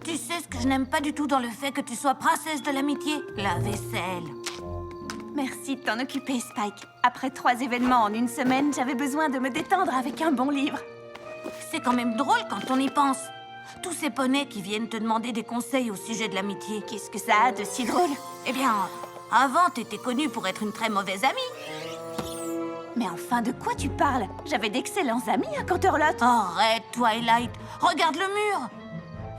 Tu sais ce que je n'aime pas du tout dans le fait que tu sois princesse de l'amitié? La vaisselle. Merci de t'en occuper, Spike. Après 3 événements en une semaine, j'avais besoin de me détendre avec un bon livre. C'est quand même drôle quand on y pense. Tous ces poneys qui viennent te demander des conseils au sujet de l'amitié. Qu'est-ce que ça a de si drôle? Eh bien, avant, t'étais connue pour être une très mauvaise amie. Mais enfin, de quoi tu parles? J'avais d'excellents amis à Canterlot. Arrête, Twilight. Regarde le mur.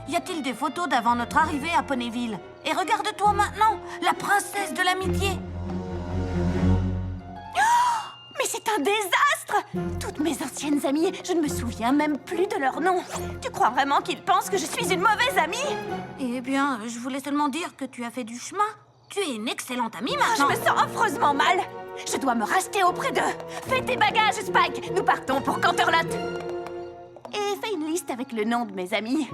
Y a-t-il des photos d'avant notre arrivée à Ponyville? Et regarde-toi maintenant, la princesse de l'amitié. Mais c'est un désastre! Toutes mes anciennes amies, je ne me souviens même plus de leur nom. Tu crois vraiment qu'ils pensent que je suis une mauvaise amie? Eh bien, je voulais seulement dire que tu as fait du chemin. Tu es une excellente amie Je maintenant. me sens affreusement mal. Je dois me racheter auprès d'eux. Fais tes bagages, Spike. Nous partons pour Canterlot. Et fais une liste avec le nom de mes amis.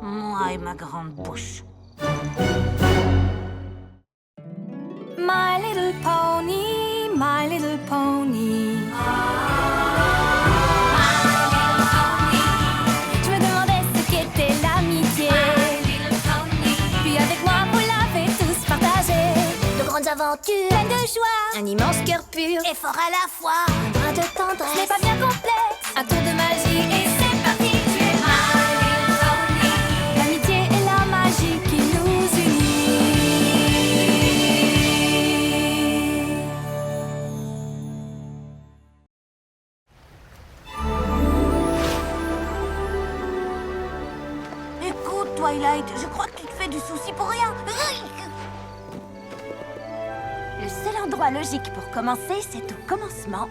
Moi et ma grande bouche. My little pony, my little pony. Je me demandais ce qu'était l'amitié. Puis avec moi, vous l'avez tous partagé. De grandes aventures, Pleine de joie, un immense cœur pur, Et fort à la fois. un brin de ce tendresse. n'est pas bien complexe. Un tour de magie et c'est parti. Tu es my little pony. L'amitié et la magie qui nous unit. Écoute, Twilight, je crois que tu te fais du souci pour rien. Le seul endroit logique pour commencer, c'est au commencement.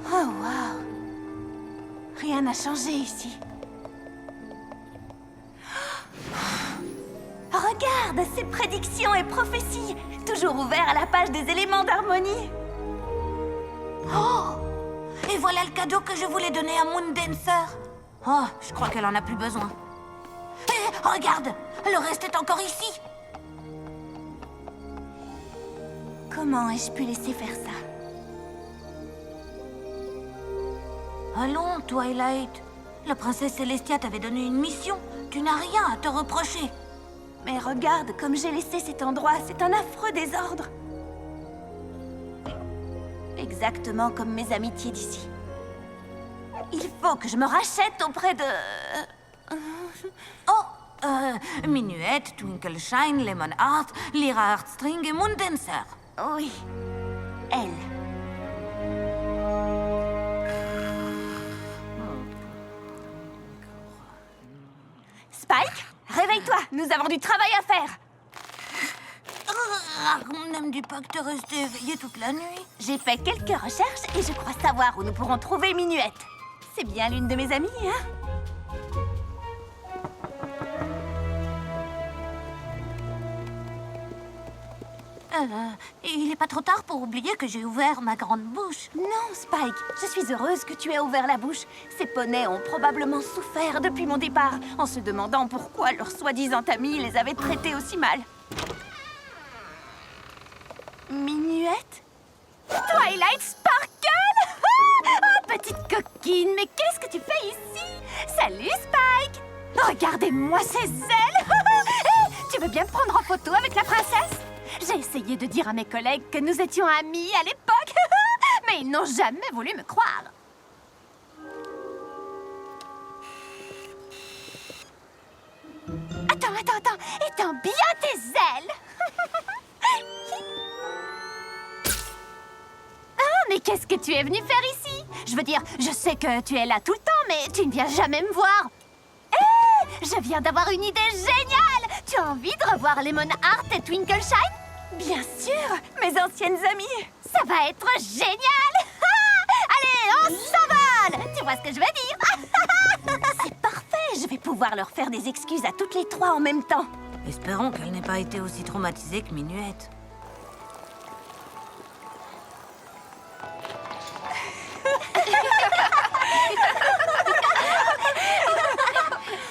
Oh, wow! Rien n'a changé ici. Regarde, ces prédictions et prophéties, toujours ouverts à la page des éléments d'harmonie. Oh! Et voilà le cadeau que je voulais donner à Moondancer. Oh, je crois qu'elle en a plus besoin. Hé, regarde! Le reste est encore ici. Comment ai-je pu laisser faire ça? Allons, Twilight. La princesse Célestia t'avait donné une mission. Tu n'as rien à te reprocher. Mais regarde comme j'ai laissé cet endroit, c'est un affreux désordre. Exactement comme mes amitiés d'ici. Il faut que je me rachète auprès de... Oh, Minuette, Twinkle Shine, Lemon Heart, Lyra Heartstring et Moondancer. Oui, elle. Spike, réveille-toi, nous avons du travail à faire. On ne me dit pas que t'es resté éveillé toute la nuit. J'ai fait quelques recherches et je crois savoir où nous pourrons trouver Minuette. C'est bien l'une de mes amies, hein? Il n'est pas trop tard pour oublier que j'ai ouvert ma grande bouche. Non, Spike, je suis heureuse que tu aies ouvert la bouche. Ces poneys ont probablement souffert depuis mon départ, en se demandant pourquoi leur soi-disant ami les avait traités aussi mal. Minuette? Twilight Sparkle? Oh, petite coquine, mais qu'est-ce que tu fais ici? Salut, Spike! Regardez-moi ces ailes! Hey, tu veux bien me prendre en photo avec la princesse? J'ai essayé de dire à mes collègues que nous étions amis à l'époque, mais ils n'ont jamais voulu me croire. Attends, étends bien tes ailes. Ah, mais qu'est-ce que tu es venu faire ici? Je veux dire, je sais que tu es là tout le temps, mais tu ne viens jamais me voir. Hé, je viens d'avoir une idée géniale. Tu as envie de revoir Lemon Heart et Twinkle Shine? Bien sûr, mes anciennes amies. Ça va être génial. Allez, on s'envole. Tu vois ce que je veux dire? C'est parfait, je vais pouvoir leur faire des excuses à toutes les trois en même temps. Espérons qu'elle n'ait pas été aussi traumatisée que Minuette.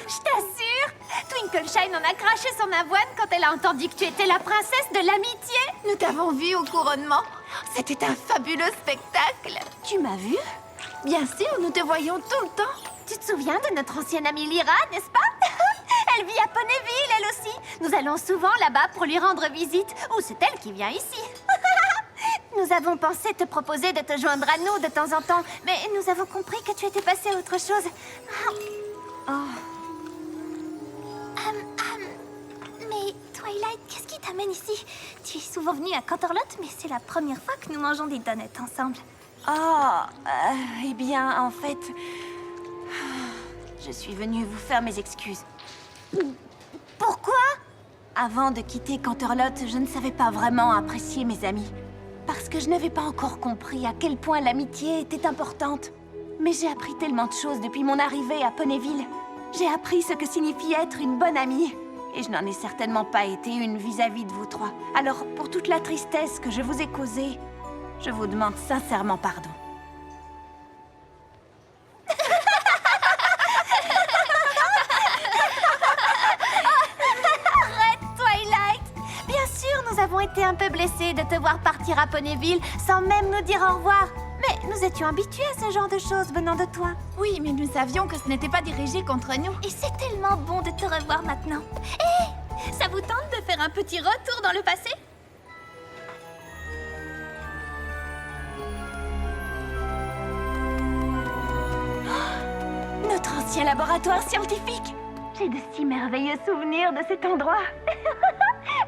Je t'assure, Twinkle Shine en a craché son avoine quand elle a entendu que tu étais la princesse de l'amitié. Nous t'avons vu au couronnement. C'était un fabuleux spectacle. Tu m'as vu? Bien sûr, nous te voyons tout le temps. Tu te souviens de notre ancienne amie Lyra, n'est-ce pas? Elle vit à Ponyville, elle aussi. Nous allons souvent là-bas pour lui rendre visite. Ou c'est elle qui vient ici. Nous avons pensé te proposer de te joindre à nous de temps en temps, mais nous avons compris que tu étais passée à autre chose. Mais Twilight, qu'est-ce qui t'amène ici? Tu es souvent venue à Canterlot, mais c'est la première fois que nous mangeons des donuts ensemble. Eh bien, en fait... Je suis venue vous faire mes excuses. Pourquoi? Avant de quitter Canterlot, je ne savais pas vraiment apprécier mes amis. Parce que je n'avais pas encore compris à quel point l'amitié était importante. Mais j'ai appris tellement de choses depuis mon arrivée à Ponyville. J'ai appris ce que signifie être une bonne amie. Et je n'en ai certainement pas été une vis-à-vis de vous trois. Alors, pour toute la tristesse que je vous ai causée, je vous demande sincèrement pardon. Nous avons été un peu blessés de te voir partir à Ponyville sans même nous dire au revoir. Mais nous étions habitués à ce genre de choses venant de toi. Oui, mais nous savions que ce n'était pas dirigé contre nous. Et c'est tellement bon de te revoir maintenant. Hé, ça vous tente de faire un petit retour dans le passé? Notre ancien laboratoire scientifique. J'ai de si merveilleux souvenirs de cet endroit.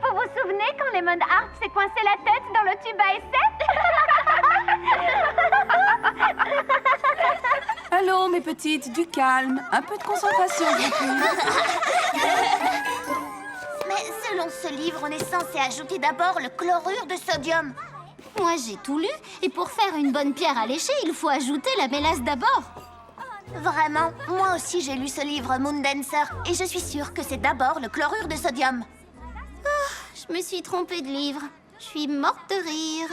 Vous vous souvenez quand Lemon Hart s'est coincé la tête dans le tube à essai? Allons, mes petites, du calme. Un peu de concentration, je vous prie. Mais selon ce livre, on est censé ajouter d'abord le chlorure de sodium. Moi, j'ai tout lu, et pour faire une bonne pierre à lécher, il faut ajouter la mélasse d'abord. Vraiment, moi aussi j'ai lu ce livre Moondancer, et je suis sûre que c'est d'abord le chlorure de sodium. Je me suis trompée de livre. Je suis morte de rire.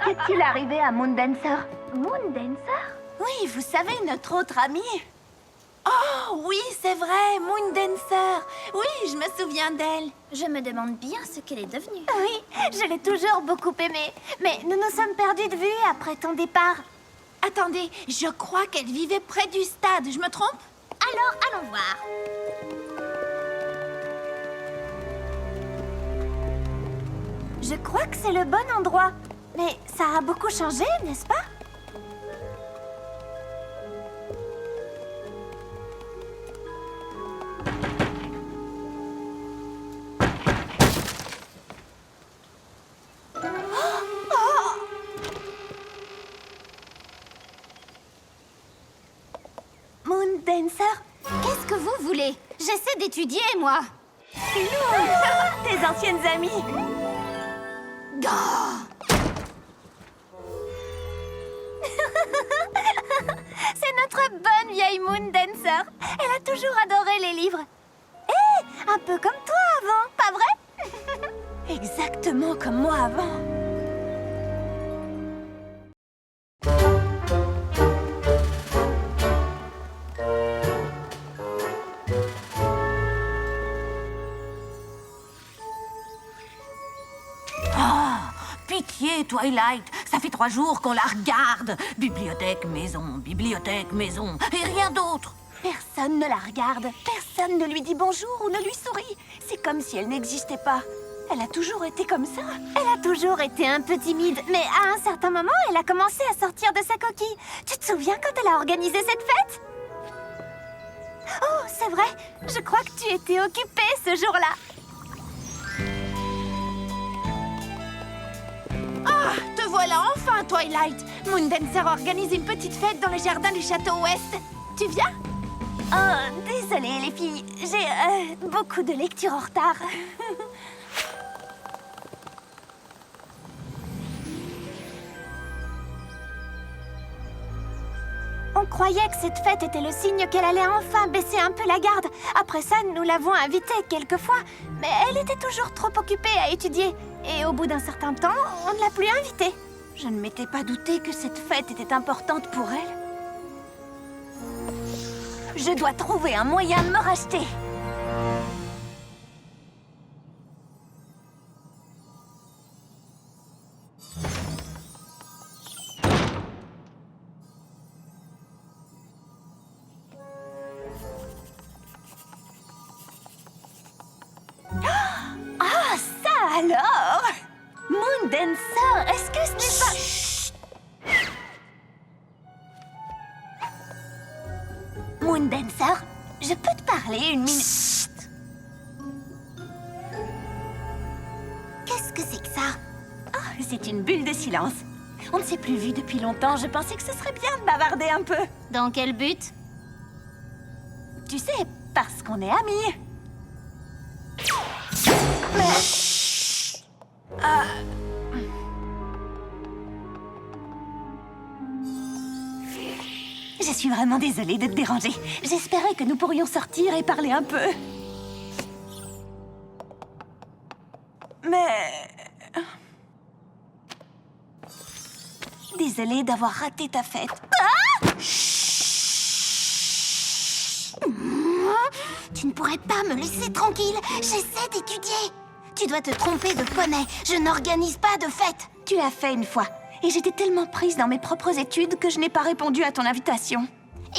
Qu'est-il arrivé à Moondancer? Moondancer? Oui, vous savez, notre autre amie. Oh, oui, c'est vrai, Moondancer. Oui, je me souviens d'elle. Je me demande bien ce qu'elle est devenue. Oui, je l'ai toujours beaucoup aimée. Mais nous nous sommes perdus de vue après ton départ. Attendez, je crois qu'elle vivait près du stade, je me trompe? Alors, allons voir. Je crois que c'est le bon endroit. Mais ça a beaucoup changé, n'est-ce pas? Moondancer? Qu'est-ce que vous voulez? J'essaie d'étudier, moi. Tes anciennes amies. C'est notre bonne vieille Moondancer. Elle a toujours adoré les livres. Hé, un peu comme toi avant, pas vrai? Exactement comme moi avant. Pitié, Twilight, ça fait 3 jours qu'on la regarde. Bibliothèque, maison, et rien d'autre. Personne ne la regarde, personne ne lui dit bonjour ou ne lui sourit. C'est comme si elle n'existait pas. Elle a toujours été comme ça. Elle a toujours été un peu timide, mais à un certain moment, elle a commencé à sortir de sa coquille. Tu te souviens quand elle a organisé cette fête? Oh, c'est vrai, je crois que tu étais occupée ce jour-là. Ah, te voilà enfin, Twilight. Moondancer organise une petite fête dans le jardin du château ouest. Tu viens? Oh, désolée les filles, j'ai beaucoup de lectures en retard. On croyait que cette fête était le signe qu'elle allait enfin baisser un peu la garde. Après ça, nous l'avons invitée quelques fois, mais elle était toujours trop occupée à étudier. Et au bout d'un certain temps, on ne l'a plus invitée. Je ne m'étais pas douté que cette fête était importante pour elle. Je dois trouver un moyen de me racheter. Moondancer, je peux te parler une minute? Qu'est-ce que c'est que ça? Oh, c'est une bulle de silence. On ne s'est plus vu depuis longtemps, je pensais que ce serait bien de bavarder un peu. Dans quel but? Tu sais, parce qu'on est amis. Je suis vraiment désolée de te déranger. J'espérais que nous pourrions sortir et parler un peu. Mais... Désolée d'avoir raté ta fête. Tu ne pourrais pas me laisser tranquille. J'essaie d'étudier. Tu dois te tromper de poney. Je n'organise pas de fête. Tu l'as fait une fois. Et j'étais tellement prise dans mes propres études que je n'ai pas répondu à ton invitation.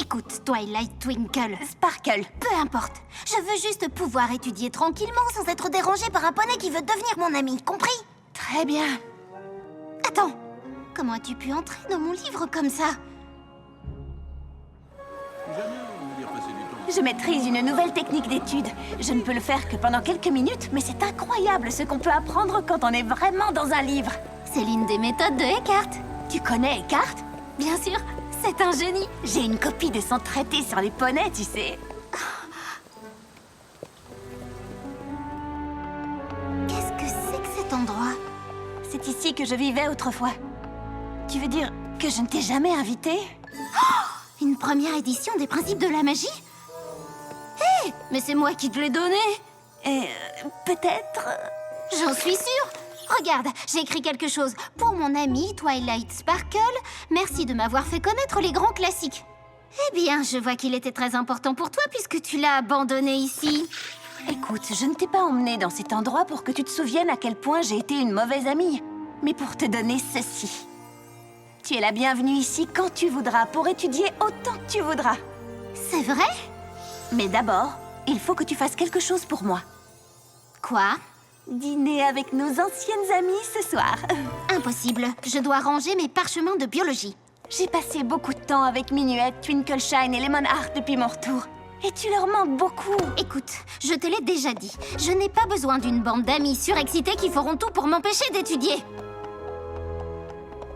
Écoute, Twilight Twinkle. Sparkle. Peu importe. Je veux juste pouvoir étudier tranquillement sans être dérangée par un poney qui veut devenir mon ami. Compris? Très bien. Attends. Comment as-tu pu entrer dans mon livre comme ça? Je maîtrise une nouvelle technique d'étude. Je ne peux le faire que pendant quelques minutes, mais c'est incroyable ce qu'on peut apprendre quand on est vraiment dans un livre. C'est l'une des méthodes de Eckhart. Tu connais Eckhart? Bien sûr, c'est un génie. J'ai une copie de son traité sur les poneys, tu sais. Qu'est-ce que c'est que cet endroit? C'est ici que je vivais autrefois. Tu veux dire que je ne t'ai jamais invitée? Une première édition des principes de la magie? Hé, mais c'est moi qui te l'ai donné. Peut-être... J'en suis sûre. Regarde, j'ai écrit quelque chose. Pour mon ami Twilight Sparkle, merci de m'avoir fait connaître les grands classiques. Eh bien, je vois qu'il était très important pour toi puisque tu l'as abandonné ici. Écoute, je ne t'ai pas emmenée dans cet endroit pour que tu te souviennes à quel point j'ai été une mauvaise amie, mais pour te donner ceci. Tu es la bienvenue ici quand tu voudras, pour étudier autant que tu voudras. C'est vrai? Mais d'abord, il faut que tu fasses quelque chose pour moi. Quoi? Dîner avec nos anciennes amies ce soir. Impossible, je dois ranger mes parchemins de biologie. J'ai passé beaucoup de temps avec Minuet, Twinkleshine et Lemonheart depuis mon retour. Et tu leur manques beaucoup. Écoute, je te l'ai déjà dit, je n'ai pas besoin d'une bande d'amis surexcités qui feront tout pour m'empêcher d'étudier.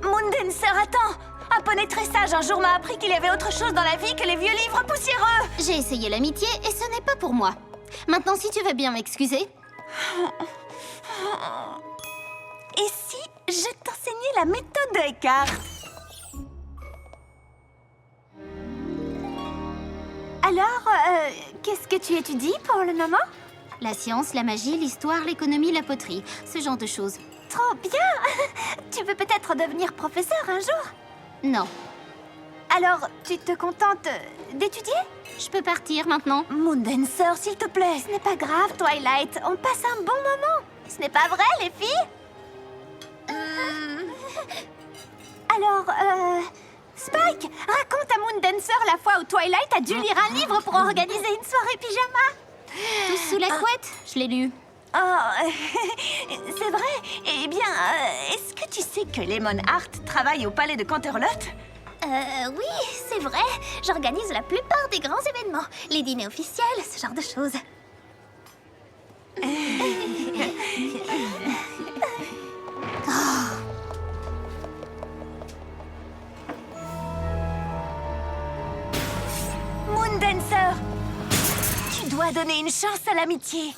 Moondancer, attends! Un poney très sage un jour m'a appris qu'il y avait autre chose dans la vie que les vieux livres poussiéreux. J'ai essayé l'amitié et ce n'est pas pour moi. Maintenant, si tu veux bien m'excuser. Et si je t'enseignais la méthode de Eckhart? Alors, qu'est-ce que tu étudies pour le moment? La science, la magie, l'histoire, l'économie, la poterie, ce genre de choses. Trop bien! Tu veux peut-être devenir professeur un jour? Non. Alors, tu te contentes d'étudier? Je peux partir maintenant. Moondancer, s'il te plaît. Ce n'est pas grave, Twilight. On passe un bon moment. Ce n'est pas vrai, les filles? Alors, Spike, raconte à Moondancer la fois où Twilight a dû lire un livre pour organiser une soirée pyjama. Tous sous la couette, je l'ai lu. Oh, c'est vrai. Eh bien, est-ce que tu sais que Lemonheart travaille au palais de Canterlot? Oui, c'est vrai. J'organise la plupart des grands événements. Les dîners officiels, ce genre de choses. Moondancer, tu dois donner une chance à l'amitié.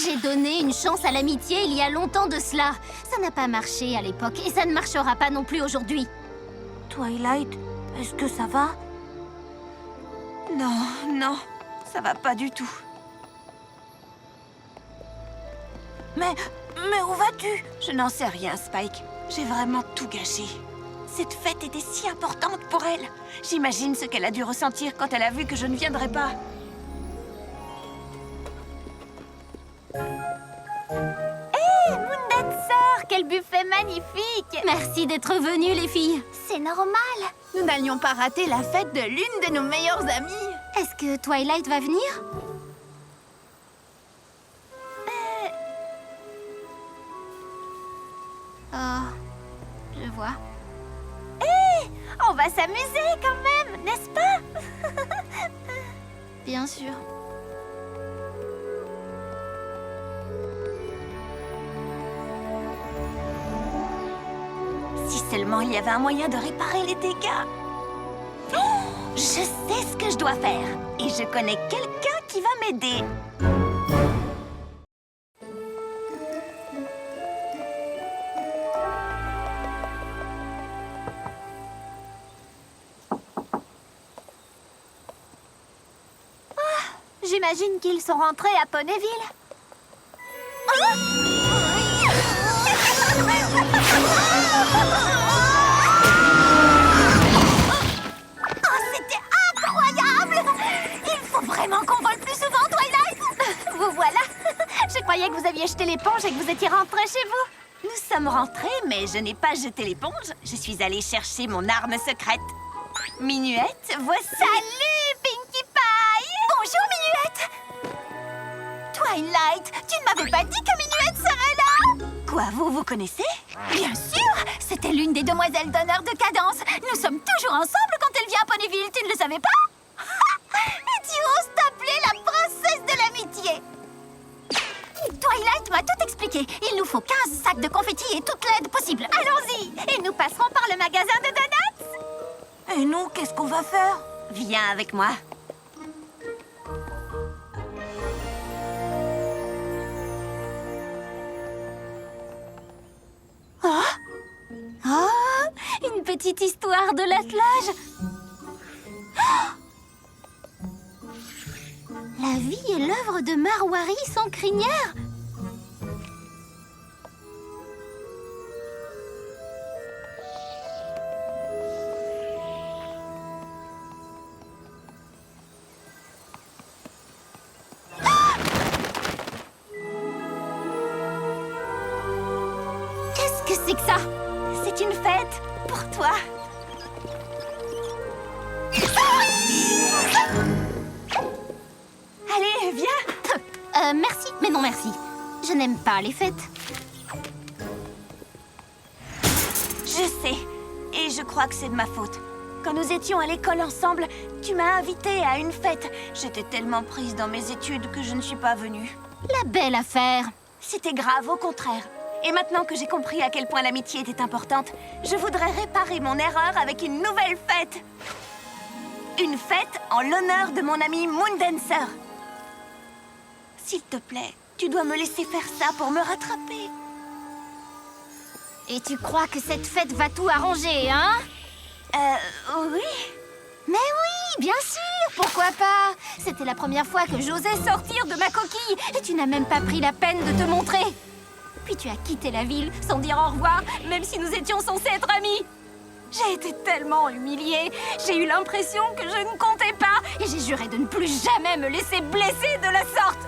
J'ai donné une chance à l'amitié il y a longtemps de cela. Ça n'a pas marché à l'époque et ça ne marchera pas non plus aujourd'hui. Twilight, est-ce que ça va? Non, non, ça va pas du tout. Mais où vas-tu? Je n'en sais rien, Spike. J'ai vraiment tout gâché. Cette fête était si importante pour elle. J'imagine ce qu'elle a dû ressentir quand elle a vu que je ne viendrais pas. Moondancer, quel buffet magnifique! Merci d'être venus, les filles. C'est normal. Nous n'allions pas rater la fête de l'une de nos meilleures amies. Est-ce que Twilight va venir? Oh, je vois. On va s'amuser quand même, n'est-ce pas? Bien sûr. Si seulement il y avait un moyen de réparer les dégâts. Oh, je sais ce que je dois faire. Et je connais quelqu'un qui va m'aider. J'imagine qu'ils sont rentrés à Ponyville. C'était incroyable! Il faut vraiment qu'on vole plus souvent, Twilight! Vous voilà. Je croyais que vous aviez jeté l'éponge et que vous étiez rentrés chez vous. Nous sommes rentrés, mais je n'ai pas jeté l'éponge. Je suis allée chercher mon arme secrète. Minuette, voici... Salut, Pinkie Pie! Bonjour, Minuette! Twilight, tu ne m'avais pas dit que Minuette serait là! Quoi, vous connaissez? Bien sûr! C'était l'une des demoiselles d'honneur de Cadence. Nous sommes toujours ensemble quand elle vient à Ponyville, tu ne le savais pas? Et tu oses t'appeler la princesse de l'amitié! Twilight m'a tout expliqué. Il nous faut 15 sacs de confettis et toute l'aide possible. Allons-y! Et nous passerons par le magasin de donuts. Et nous, qu'est-ce qu'on va faire? Viens avec moi. Une petite histoire de l'attelage. La vie et l'œuvre de Marwari sans crinière. Qu'est-ce que c'est que ça? C'est une fête pour toi. Allez, viens. Merci, mais non merci. Je n'aime pas les fêtes. Je sais. Et je crois que c'est de ma faute. Quand nous étions à l'école ensemble, tu m'as invitée à une fête. J'étais tellement prise dans mes études que je ne suis pas venue. La belle affaire. C'était grave, au contraire. Et maintenant que j'ai compris à quel point l'amitié était importante, je voudrais réparer mon erreur avec une nouvelle fête. Une fête en l'honneur de mon ami Moondancer. S'il te plaît, tu dois me laisser faire ça pour me rattraper. Et tu crois que cette fête va tout arranger, hein? Oui. Mais oui, bien sûr, pourquoi pas? C'était la première fois que j'osais sortir de ma coquille et tu n'as même pas pris la peine de te montrer. Puis tu as quitté la ville sans dire au revoir, même si nous étions censés être amis. J'ai été tellement humiliée, j'ai eu l'impression que je ne comptais pas et j'ai juré de ne plus jamais me laisser blesser de la sorte.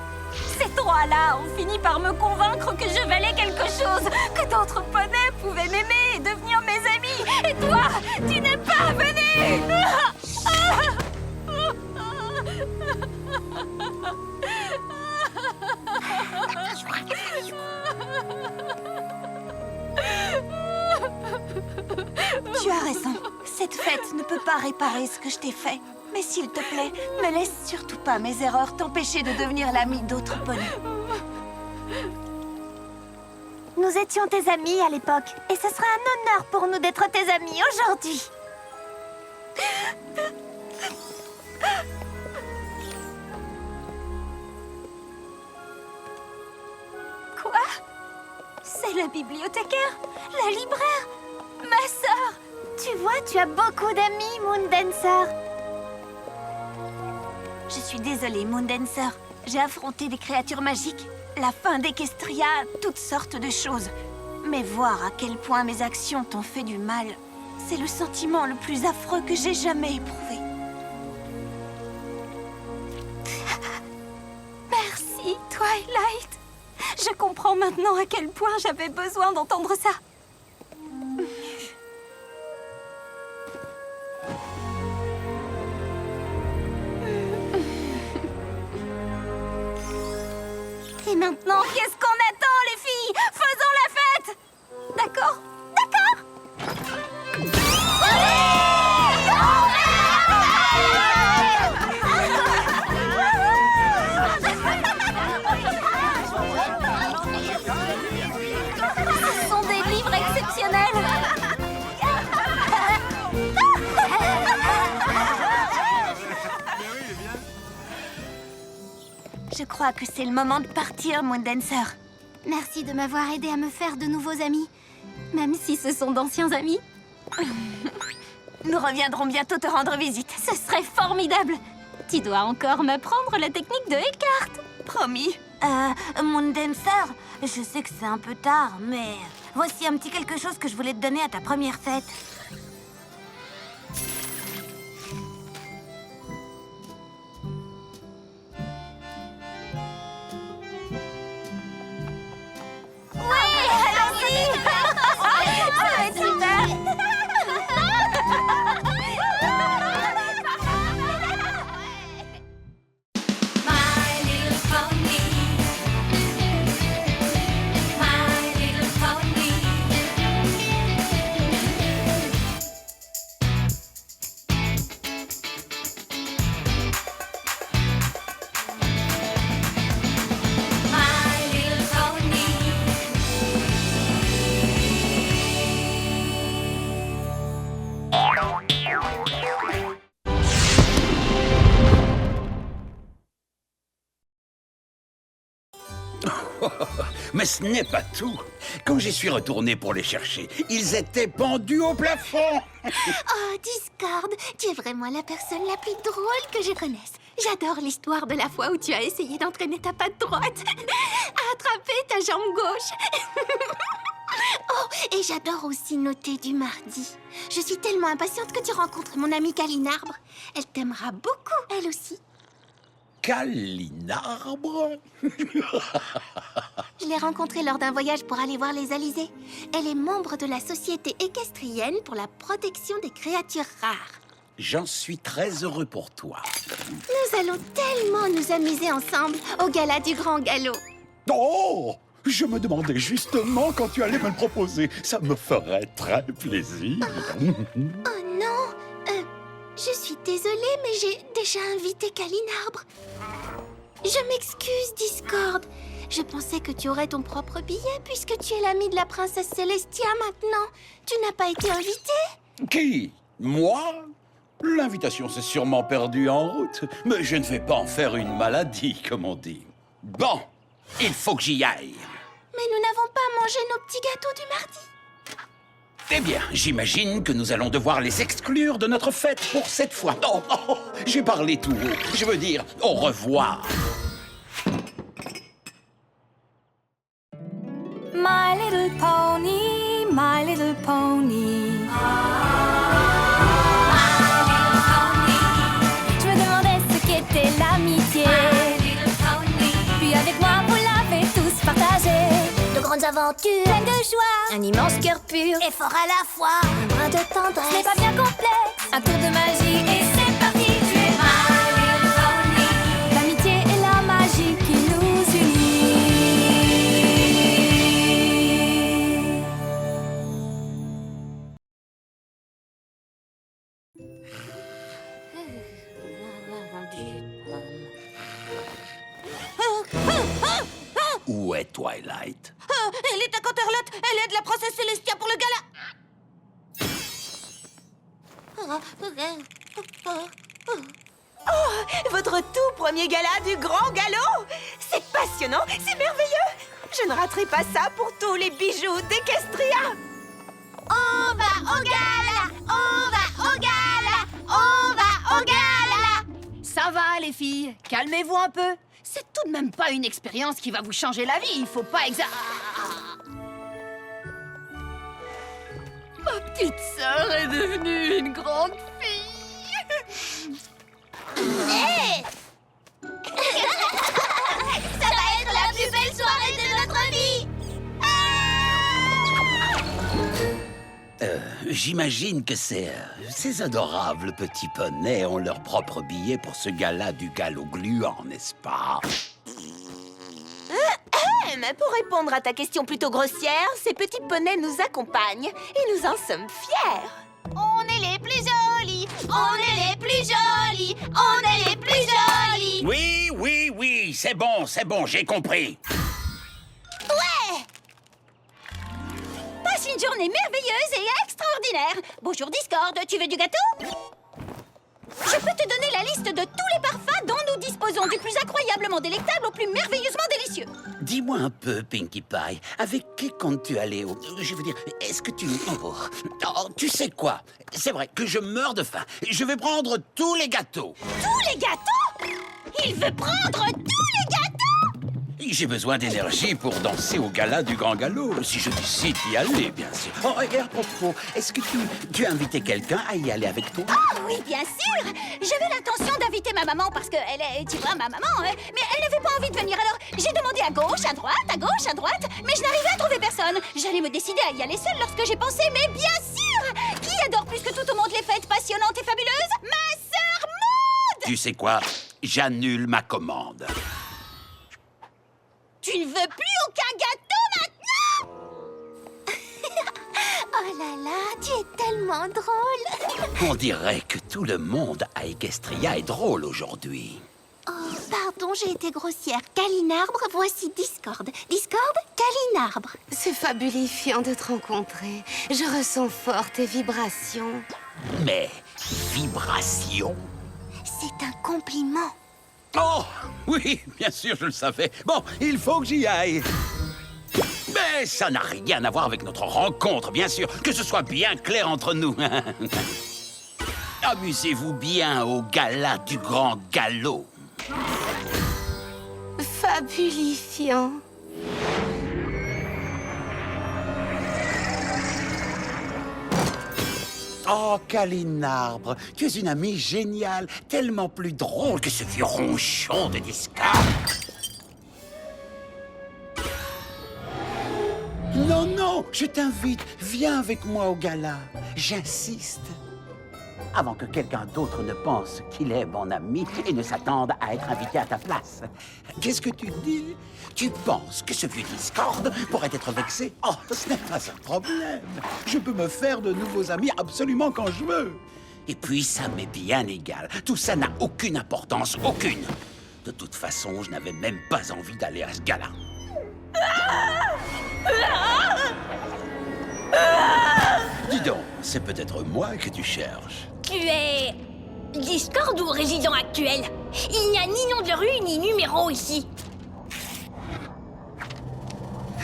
Ces trois-là ont fini par me convaincre que je valais quelque chose, que d'autres poneys pouvaient m'aimer et devenir mes amis. Et toi, tu n'es pas venu. Tu as raison. Cette fête ne peut pas réparer ce que je t'ai fait. Mais s'il te plaît, ne laisse surtout pas mes erreurs t'empêcher de devenir l'ami d'autres poneys. Nous étions tes amis à l'époque, et ce serait un honneur pour nous d'être tes amis aujourd'hui. Quoi? C'est la bibliothécaire, la libraire, ma sœur. Tu vois, tu as beaucoup d'amis, Moondancer. Je suis désolée, Moondancer. J'ai affronté des créatures magiques, la fin d'Equestria, toutes sortes de choses. Mais voir à quel point mes actions t'ont fait du mal, c'est le sentiment le plus affreux que j'ai jamais éprouvé. Merci, Twilight. Je comprends maintenant à quel point j'avais besoin d'entendre ça. Et maintenant, qu'est-ce qu'on attend, les filles? Faisons la fête! D'accord? D'accord? Je crois que c'est le moment de partir, Moondancer. Merci de m'avoir aidé à me faire de nouveaux amis, même si ce sont d'anciens amis. Nous reviendrons bientôt te rendre visite. Ce serait formidable. Tu dois encore m'apprendre la technique de Eckhart. Promis. Moondancer, je sais que c'est un peu tard, mais voici un petit quelque chose que je voulais te donner à ta première fête. My little pony. My little pony. My little pony. Mais ce n'est pas tout. Quand j'y suis retourné pour les chercher, ils étaient pendus au plafond. Oh, Discord, tu es vraiment la personne la plus drôle que je connaisse. J'adore l'histoire de la fois où tu as essayé d'entraîner ta patte droite à attraper ta jambe gauche. Oh, et j'adore aussi noter du mardi. Je suis tellement impatiente que tu rencontres mon amie Calinarbre. Elle t'aimera beaucoup, elle aussi. Calinarbre? Je l'ai rencontrée lors d'un voyage pour aller voir les alizés. Elle est membre de la Société équestrienne pour la protection des créatures rares. J'en suis très heureux pour toi. Nous allons tellement nous amuser ensemble au gala du Grand Galop. Oh! Je me demandais justement quand tu allais me le proposer. Ça me ferait très plaisir. Oh non, je suis désolée, mais j'ai déjà invité Calinarbre. Je m'excuse, Discord. Je pensais que tu aurais ton propre billet puisque tu es l'ami de la princesse Célestia maintenant. Tu n'as pas été invité? Qui? Moi? L'invitation s'est sûrement perdue en route, mais je ne vais pas en faire une maladie, comme on dit. Bon, il faut que j'y aille. Mais nous n'avons pas mangé nos petits gâteaux du mardi. Eh bien, j'imagine que nous allons devoir les exclure de notre fête pour cette fois. Oh, oh, j'ai parlé tout haut. Je veux dire, au revoir. My little pony, my little pony. Je me demandais ce qu'était l'amitié. Puis avec moi, vous l'avez tous partagé. De grandes aventures, Pleine de joie, un immense cœur pur, Et fort à la fois. un brin de ce tendresse. n'est pas bien complexe. Un tour de magie et c'est parti. Tu es my little pony. L'amitié et la magie qui nous unit. Où est Twilight? Elle est à Canterlot. Elle aide la princesse Célestia pour le gala. Oh, votre tout premier gala du Grand Galop. C'est passionnant, c'est merveilleux. Je ne raterai pas ça pour tous les bijoux d'Equestria. On va au gala! On va au gala! On va au gala! Ça va, les filles. Calmez-vous un peu. C'est tout de même pas une expérience qui va vous changer la vie. Il faut pas Ma petite sœur est devenue une grande fille. Ça va être la plus belle soirée de notre vie! J'imagine que ces adorables petits poneys ont leur propre billet pour ce gala du galop gluant, n'est-ce pas? Mais pour répondre à ta question plutôt grossière, ces petits poneys nous accompagnent et nous en sommes fiers. On est les plus jolis! On est les plus jolis! On est les plus jolis! Oui, c'est bon, j'ai compris. Passe une journée merveilleuse et extraordinaire! Bonjour Discord, tu veux du gâteau? Je peux te donner la liste de tous les parfums dont nous disposons, du plus incroyable extrêmement délectable au plus merveilleusement délicieux. Dis-moi un peu, Pinkie Pie, avec qui comptes-tu aller au... Je veux dire, est-ce que tu... Oh, tu sais quoi? C'est vrai que je meurs de faim. Je vais prendre tous les gâteaux. Tous les gâteaux? Il veut prendre tous les gâteaux? J'ai besoin d'énergie pour danser au gala du Grand Galop, si je décide d'y aller, bien sûr. Oh, et à propos, est-ce que tu as invité quelqu'un à y aller avec toi? Ah oui, bien sûr. J'avais l'intention d'inviter ma maman parce qu'elle est, tu vois, ma maman, hein, mais elle n'avait pas envie de venir. Alors, j'ai demandé à gauche, à droite, mais je n'arrivais à trouver personne. J'allais me décider à y aller seule lorsque j'ai pensé, mais bien sûr! Qui adore plus que tout au monde les fêtes passionnantes et fabuleuses? Ma sœur Maud! Tu sais quoi? J'annule ma commande. Tu ne veux plus aucun gâteau maintenant? Oh là là, tu es tellement drôle. On dirait que tout le monde à Equestria est drôle aujourd'hui. Oh, pardon, j'ai été grossière. Calinarbre, voici Discord. Discord, Calinarbre. C'est fabulifiant de te rencontrer. Je ressens fort tes vibrations. Mais vibration? C'est un compliment. Oh, oui, bien sûr, je le savais. Bon, il faut que j'y aille. Mais ça n'a rien à voir avec notre rencontre, bien sûr. Que ce soit bien clair entre nous. Amusez-vous bien au gala du Grand Galop. Fabulifiant. Oh, Calinarbre, tu es une amie géniale, tellement plus drôle que ce vieux ronchon de Discord. Non, non, je t'invite, viens avec moi au gala. J'insiste. Avant que quelqu'un d'autre ne pense qu'il est mon ami et ne s'attende à être invité à ta place. Qu'est-ce que tu dis? Tu penses que ce vieux Discord pourrait être vexé? Oh, ce n'est pas un problème. Je peux me faire de nouveaux amis absolument quand je veux. Et puis, ça m'est bien égal. Tout ça n'a aucune importance, aucune. De toute façon, je n'avais même pas envie d'aller à ce gala. Dis donc, c'est peut-être moi que tu cherches. Tu es... Discord ou résident actuel? Il n'y a ni nom de rue ni numéro ici.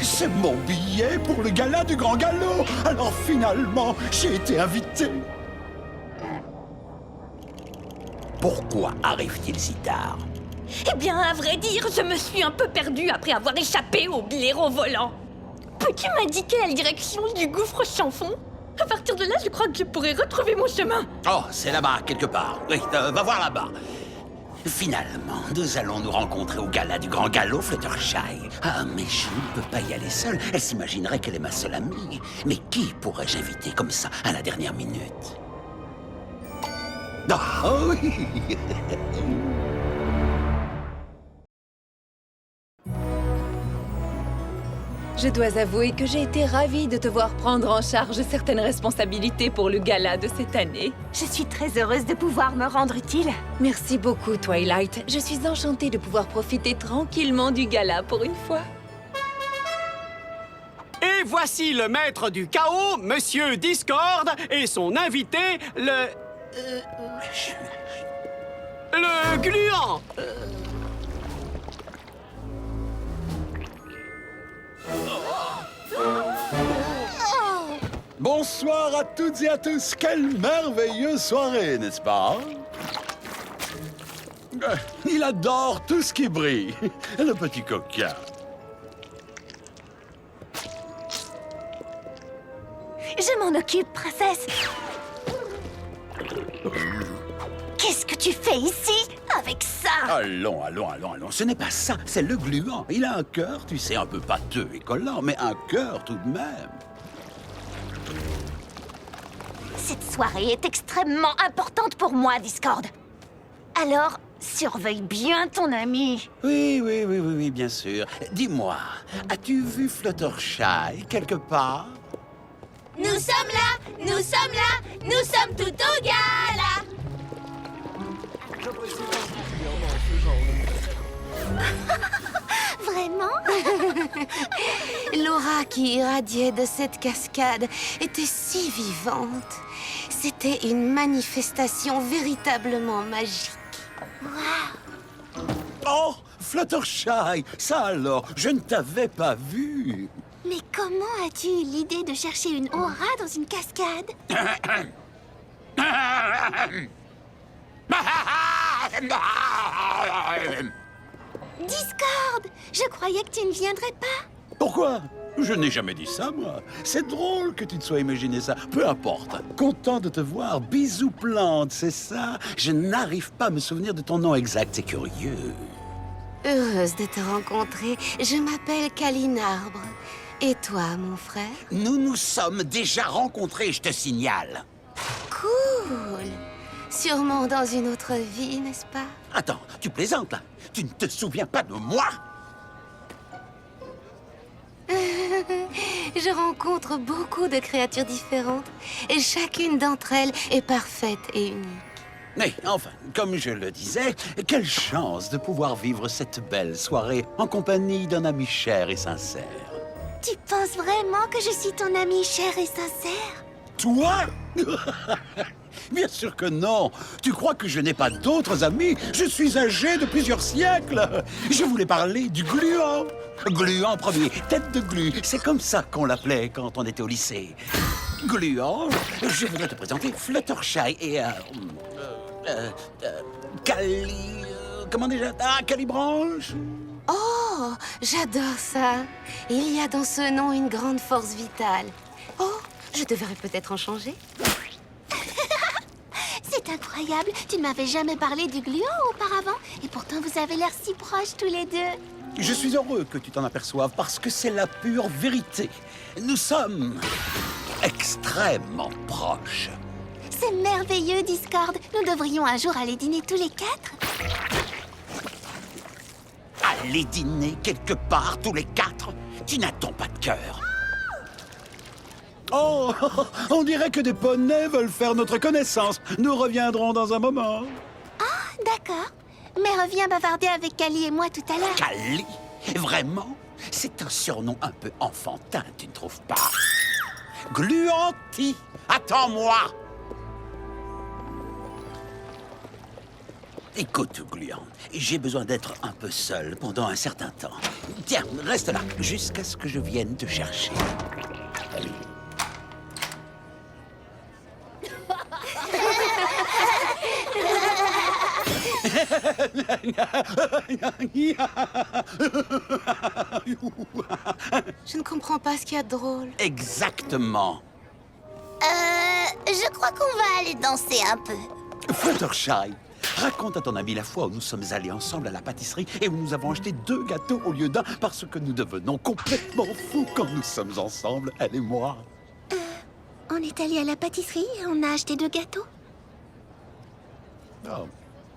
C'est mon billet pour le gala du Grand Galop. Alors finalement, j'ai été invité. Pourquoi arrive-t-il si tard? Eh bien, à vrai dire, je me suis un peu perdue après avoir échappé au blaireau volant. Peux-tu m'indiquer la direction du gouffre sans fond? À partir de là, je crois que je pourrais retrouver mon chemin. Oh, c'est là-bas, quelque part. Oui, va voir là-bas. Finalement, nous allons nous rencontrer au gala du Grand Galop, Fluttershy. Ah, mais je ne peux pas y aller seule. Elle s'imaginerait qu'elle est ma seule amie. Mais qui pourrais-je inviter comme ça, à la dernière minute? Oh oui. Je dois avouer que j'ai été ravie de te voir prendre en charge certaines responsabilités pour le gala de cette année. Je suis très heureuse de pouvoir me rendre utile. Merci beaucoup, Twilight. Je suis enchantée de pouvoir profiter tranquillement du gala pour une fois. Et voici le maître du chaos, Monsieur Discord, et son invité, le gluant. Bonsoir à toutes et à tous. Quelle merveilleuse soirée, n'est-ce pas? Il adore tout ce qui brille. Le petit coquin. Je m'en occupe, princesse. Qu'est-ce que tu fais ici, avec ça? Allons. Ce n'est pas ça, c'est le gluant. Il a un cœur, tu sais, un peu pâteux et collant, mais un cœur tout de même. Cette soirée est extrêmement importante pour moi, Discord. Alors, surveille bien ton ami. Oui, bien sûr. Dis-moi, as-tu vu Fluttershy quelque part? Nous sommes là, nous sommes tout au gala. Vraiment? L'aura qui irradiait de cette cascade était si vivante. C'était une manifestation véritablement magique. Oh, Fluttershy, ça alors, je ne t'avais pas vu. Mais comment as-tu eu l'idée de chercher une aura dans une cascade? Discord, je croyais que tu ne viendrais pas. Pourquoi? Je n'ai jamais dit ça, moi. C'est drôle que tu te sois imaginé ça. Peu importe. Content de te voir. Bisous plante, c'est ça? Je n'arrive pas à me souvenir de ton nom exact. C'est curieux. Heureuse de te rencontrer. Je m'appelle Calinarbre. Et toi, mon frère? Nous nous sommes déjà rencontrés, je te signale. Cool. Sûrement dans une autre vie, n'est-ce pas? Attends, tu plaisantes, là? Tu ne te souviens pas de moi? Je rencontre beaucoup de créatures différentes et chacune d'entre elles est parfaite et unique. Mais enfin, comme je le disais, quelle chance de pouvoir vivre cette belle soirée en compagnie d'un ami cher et sincère. Tu penses vraiment que je suis ton ami cher et sincère? Toi? Bien sûr que non. Tu crois que je n'ai pas d'autres amis? Je suis âgé de plusieurs siècles. Je voulais parler du gluant. Gluant premier, tête de glu. C'est comme ça qu'on l'appelait quand on était au lycée. Gluant, je voudrais te présenter Fluttershy et... comment déjà? Ah, Calibranche. Oh, j'adore ça. Il y a dans ce nom une grande force vitale. Oh, je devrais peut-être en changer. C'est incroyable, tu ne m'avais jamais parlé du gluant auparavant. Et pourtant, vous avez l'air si proches tous les deux. Je suis heureux que tu t'en aperçoives parce que c'est la pure vérité. Nous sommes extrêmement proches. C'est merveilleux, Discord. Nous devrions un jour aller dîner tous les quatre. Aller dîner quelque part tous les quatre? Tu n'attends pas de cœur. Oh, on dirait que des poneys veulent faire notre connaissance. Nous reviendrons dans un moment. Ah, d'accord. Mais reviens bavarder avec Cali et moi tout à l'heure. Cali? Vraiment? C'est un surnom un peu enfantin, tu ne trouves pas? Gluanti, attends-moi! Écoute, Gluant, j'ai besoin d'être un peu seul pendant un certain temps. Tiens, reste là, jusqu'à ce que je vienne te chercher. Je ne comprends pas ce qu'il y a de drôle. Exactement. Je crois qu'on va aller danser un peu. Fluttershy, raconte à ton ami la fois où nous sommes allés ensemble à la pâtisserie et où nous avons acheté 2 gâteaux au lieu d'un parce que nous devenons complètement fous quand nous sommes ensemble, elle et moi. On est allé à la pâtisserie et on a acheté 2 gâteaux. Oh.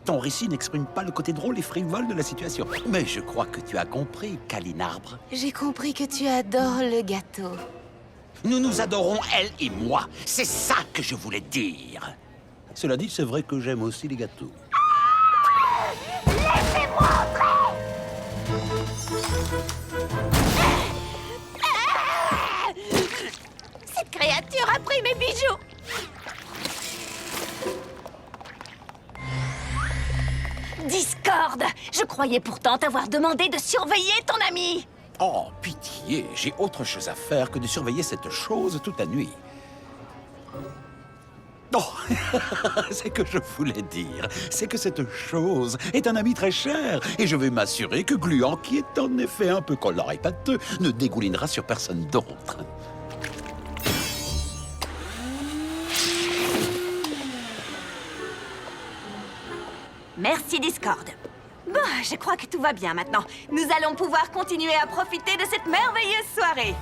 Ton récit n'exprime pas le côté drôle et frivole de la situation. Mais je crois que tu as compris, Calinarbre. J'ai compris que tu adores le gâteau. Nous nous adorons, elle et moi. C'est ça que je voulais dire. Cela dit, c'est vrai que j'aime aussi les gâteaux. Laissez-moi entrer! Cette créature a pris mes bijoux! Discord! Je croyais pourtant t'avoir demandé de surveiller ton ami! Oh, pitié, j'ai autre chose à faire que de surveiller cette chose toute la nuit. Oh, c'est que je voulais dire, c'est que cette chose est un ami très cher et je vais m'assurer que Gluant, qui est en effet un peu coloré et pâteux, ne dégoulinera sur personne d'autre. Merci, Discord. Bon, je crois que tout va bien maintenant. Nous allons pouvoir continuer à profiter de cette merveilleuse soirée.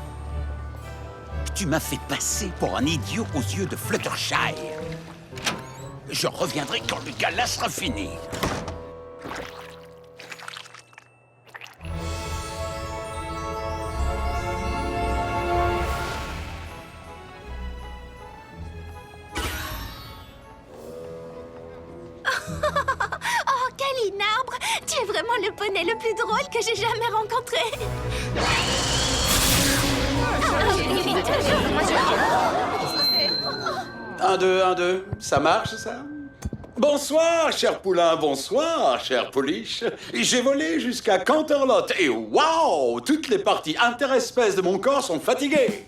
Tu m'as fait passer pour un idiot aux yeux de Fluttershy. Je reviendrai quand le gala sera fini. Oh, Calinarbre, tu es vraiment le poney le plus drôle que j'ai jamais rencontré. 1, 2, 1, 2. Ça marche, ça? Bonsoir, cher poulain, bonsoir, cher pouliche. J'ai volé jusqu'à Canterlot et waouh, toutes les parties interespèces de mon corps sont fatiguées.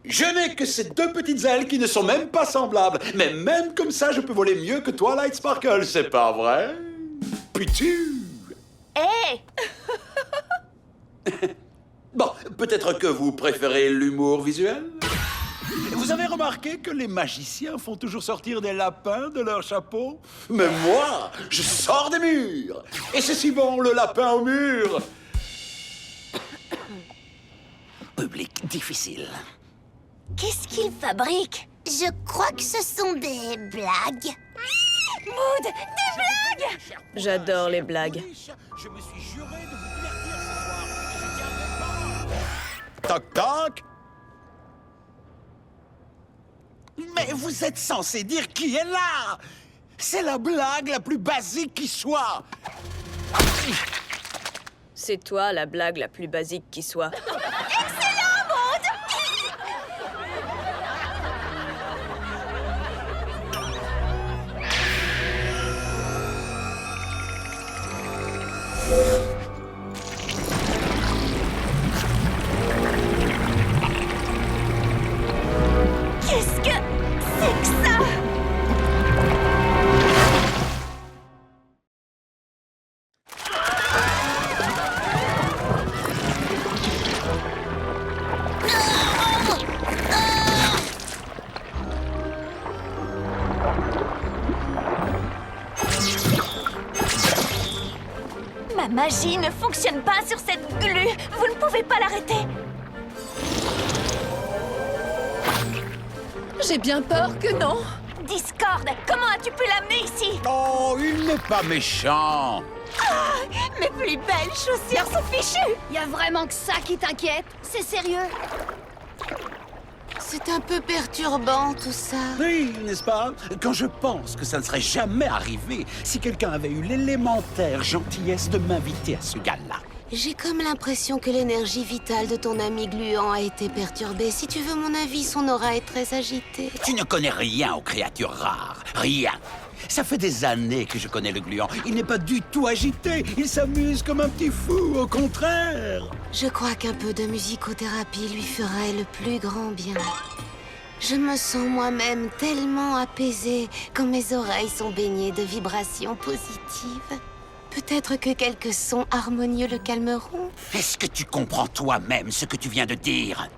Je n'ai que ces deux petites ailes qui ne sont même pas semblables. Mais même comme ça, je peux voler mieux que toi, Light Sparkle, c'est pas vrai? Putu! Hé! Bon, peut-être que vous préférez l'humour visuel? Vous avez remarqué que les magiciens font toujours sortir des lapins de leur chapeau? Mais moi, je sors des murs! Et c'est si bon, le lapin au mur! Public difficile. Qu'est-ce qu'il fabrique? Je crois que ce sont des blagues. Maud, des blagues! J'adore les blagues. Je me suis juré de vous divertir ce soir. Je tiendrai pas. Toc toc. Mais vous êtes censé dire qui est là. C'est la blague la plus basique qui soit. C'est toi la blague la plus basique qui soit. Qu'est-ce que c'est que ça? Ma magie ne fonctionne pas sur cette glu. Vous ne pouvez pas l'arrêter. J'ai bien peur que non. Discord, comment as-tu pu l'amener ici? Oh, il n'est pas méchant. Mes plus belles chaussures sont fichues. Y a vraiment que ça qui t'inquiète? C'est sérieux? C'est un peu perturbant tout ça. Oui, n'est-ce pas? Quand je pense que ça ne serait jamais arrivé si quelqu'un avait eu l'élémentaire gentillesse de m'inviter à ce gala. J'ai comme l'impression que l'énergie vitale de ton ami gluant a été perturbée. Si tu veux mon avis, son aura est très agitée. Tu ne connais rien aux créatures rares. Rien. Ça fait des années que je connais le gluant. Il n'est pas du tout agité. Il s'amuse comme un petit fou, au contraire. Je crois qu'un peu de musicothérapie lui ferait le plus grand bien. Je me sens moi-même tellement apaisée quand mes oreilles sont baignées de vibrations positives. Peut-être que quelques sons harmonieux le calmeront. Est-ce que tu comprends toi-même ce que tu viens de dire?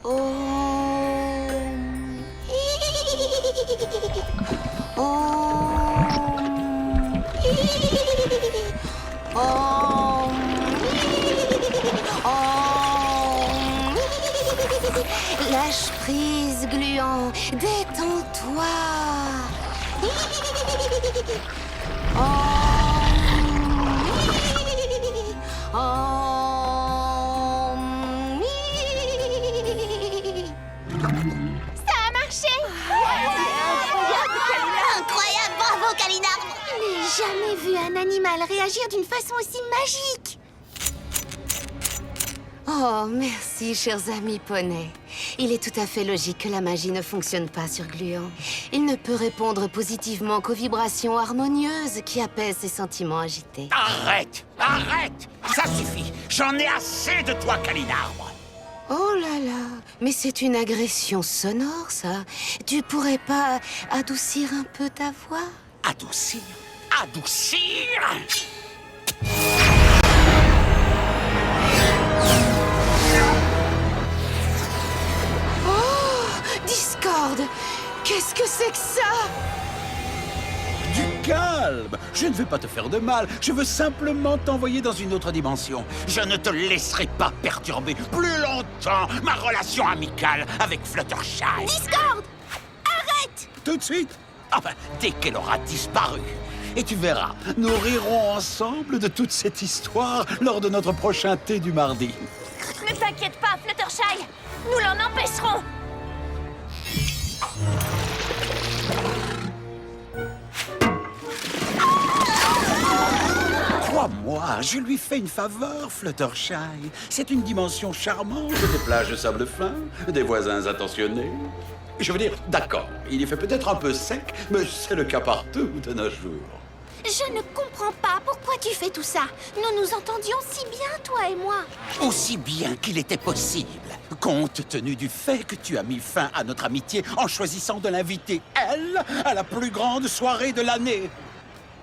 Oh. Oh. Oh. Oh. Lâche prise, gluant. Détends-toi. Oh. Ça a marché! Incroyable, bravo Kalinarm. Je n'ai jamais vu un animal réagir d'une façon aussi magique. Oh, merci, chers amis poneys. Il est tout à fait logique que la magie ne fonctionne pas sur Gluant. Il ne peut répondre positivement qu'aux vibrations harmonieuses qui apaisent ses sentiments agités. Arrête! Arrête! Ça suffit! J'en ai assez de toi, Kalinarbre! Oh là là, mais c'est une agression sonore, ça. Tu pourrais pas adoucir un peu ta voix? Adoucir? Adoucir? Discord! Qu'est-ce que c'est que ça? Du calme! Je ne veux pas te faire de mal. Je veux simplement t'envoyer dans une autre dimension. Je ne te laisserai pas perturber plus longtemps ma relation amicale avec Fluttershy. Discord! Arrête! Tout de suite? Enfin, dès qu'elle aura disparu. Et tu verras, nous rirons ensemble de toute cette histoire lors de notre prochain thé du mardi. Ne t'inquiète pas, Fluttershy! Nous l'en empêcherons! Crois-moi, Ah, je lui fais une faveur, Fluttershy. C'est une dimension charmante. Des plages de sable fin, des voisins attentionnés. Je veux dire, d'accord, il y fait peut-être un peu sec, mais c'est le cas partout de nos jours. Je ne comprends pas pourquoi tu fais tout ça. Nous nous entendions si bien, toi et moi. Aussi bien qu'il était possible, compte tenu du fait que tu as mis fin à notre amitié en choisissant de l'inviter, elle, à la plus grande soirée de l'année.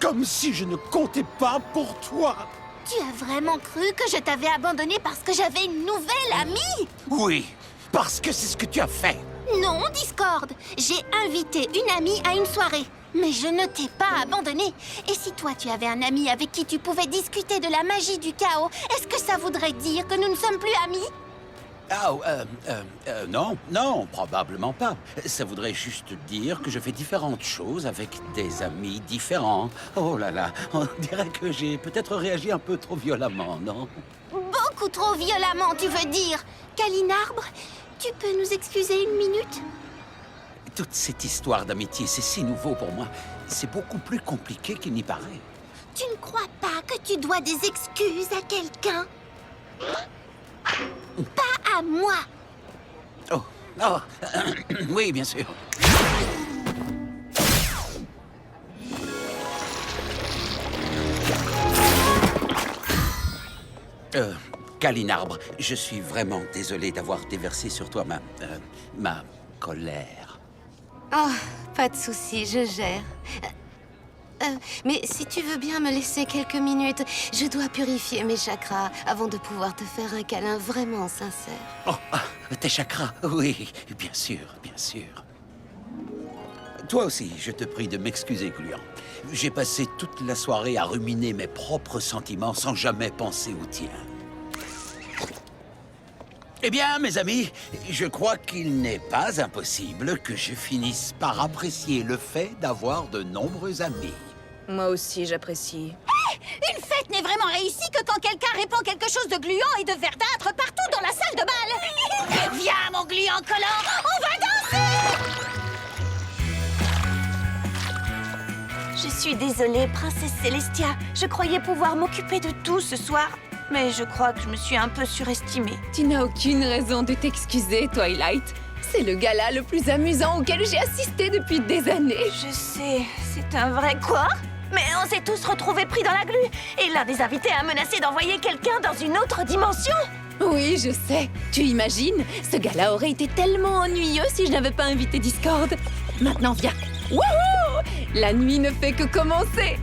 Comme si je ne comptais pas pour toi. Tu as vraiment cru que je t'avais abandonné parce que j'avais une nouvelle amie? Oui, parce que c'est ce que tu as fait. Non, Discord. J'ai invité une amie à une soirée. Mais je ne t'ai pas abandonné. Et si toi, tu avais un ami avec qui tu pouvais discuter de la magie du chaos, est-ce que ça voudrait dire que nous ne sommes plus amis? Non, probablement pas. Ça voudrait juste dire que je fais différentes choses avec des amis différents. Oh là là, on dirait que j'ai peut-être réagi un peu trop violemment, non? Beaucoup trop violemment, tu veux dire. Calinarbre, tu peux nous excuser une minute? Toute cette histoire d'amitié, c'est si nouveau pour moi. C'est beaucoup plus compliqué qu'il n'y paraît. Tu ne crois pas que tu dois des excuses à quelqu'un? Pas à moi. Oui, bien sûr. Calinarbre, je suis vraiment désolé d'avoir déversé sur toi ma colère. Oh, pas de souci, je gère. Mais si tu veux bien me laisser quelques minutes, je dois purifier mes chakras avant de pouvoir te faire un câlin vraiment sincère. Oh, tes chakras, oui, bien sûr, bien sûr. Toi aussi, je te prie de m'excuser, Gluant. J'ai passé toute la soirée à ruminer mes propres sentiments sans jamais penser aux tiens. Eh bien, mes amis, je crois qu'il n'est pas impossible que je finisse par apprécier le fait d'avoir de nombreux amis. Moi aussi, j'apprécie. Une fête n'est vraiment réussie que quand quelqu'un répand quelque chose de gluant et de verdâtre partout dans la salle de bal. Viens, mon gluant collant, on va danser! Je suis désolée, princesse Célestia. Je croyais pouvoir m'occuper de tout ce soir. Mais je crois que je me suis un peu surestimée. Tu n'as aucune raison de t'excuser, Twilight. C'est le gala le plus amusant auquel j'ai assisté depuis des années. Je sais, c'est un vrai quoi? Mais on s'est tous retrouvés pris dans la glu. Et l'un des invités a menacé d'envoyer quelqu'un dans une autre dimension. Oui, je sais. Tu imagines? Ce gala aurait été tellement ennuyeux si je n'avais pas invité Discord. Maintenant, viens. Wouhou! La nuit ne fait que commencer.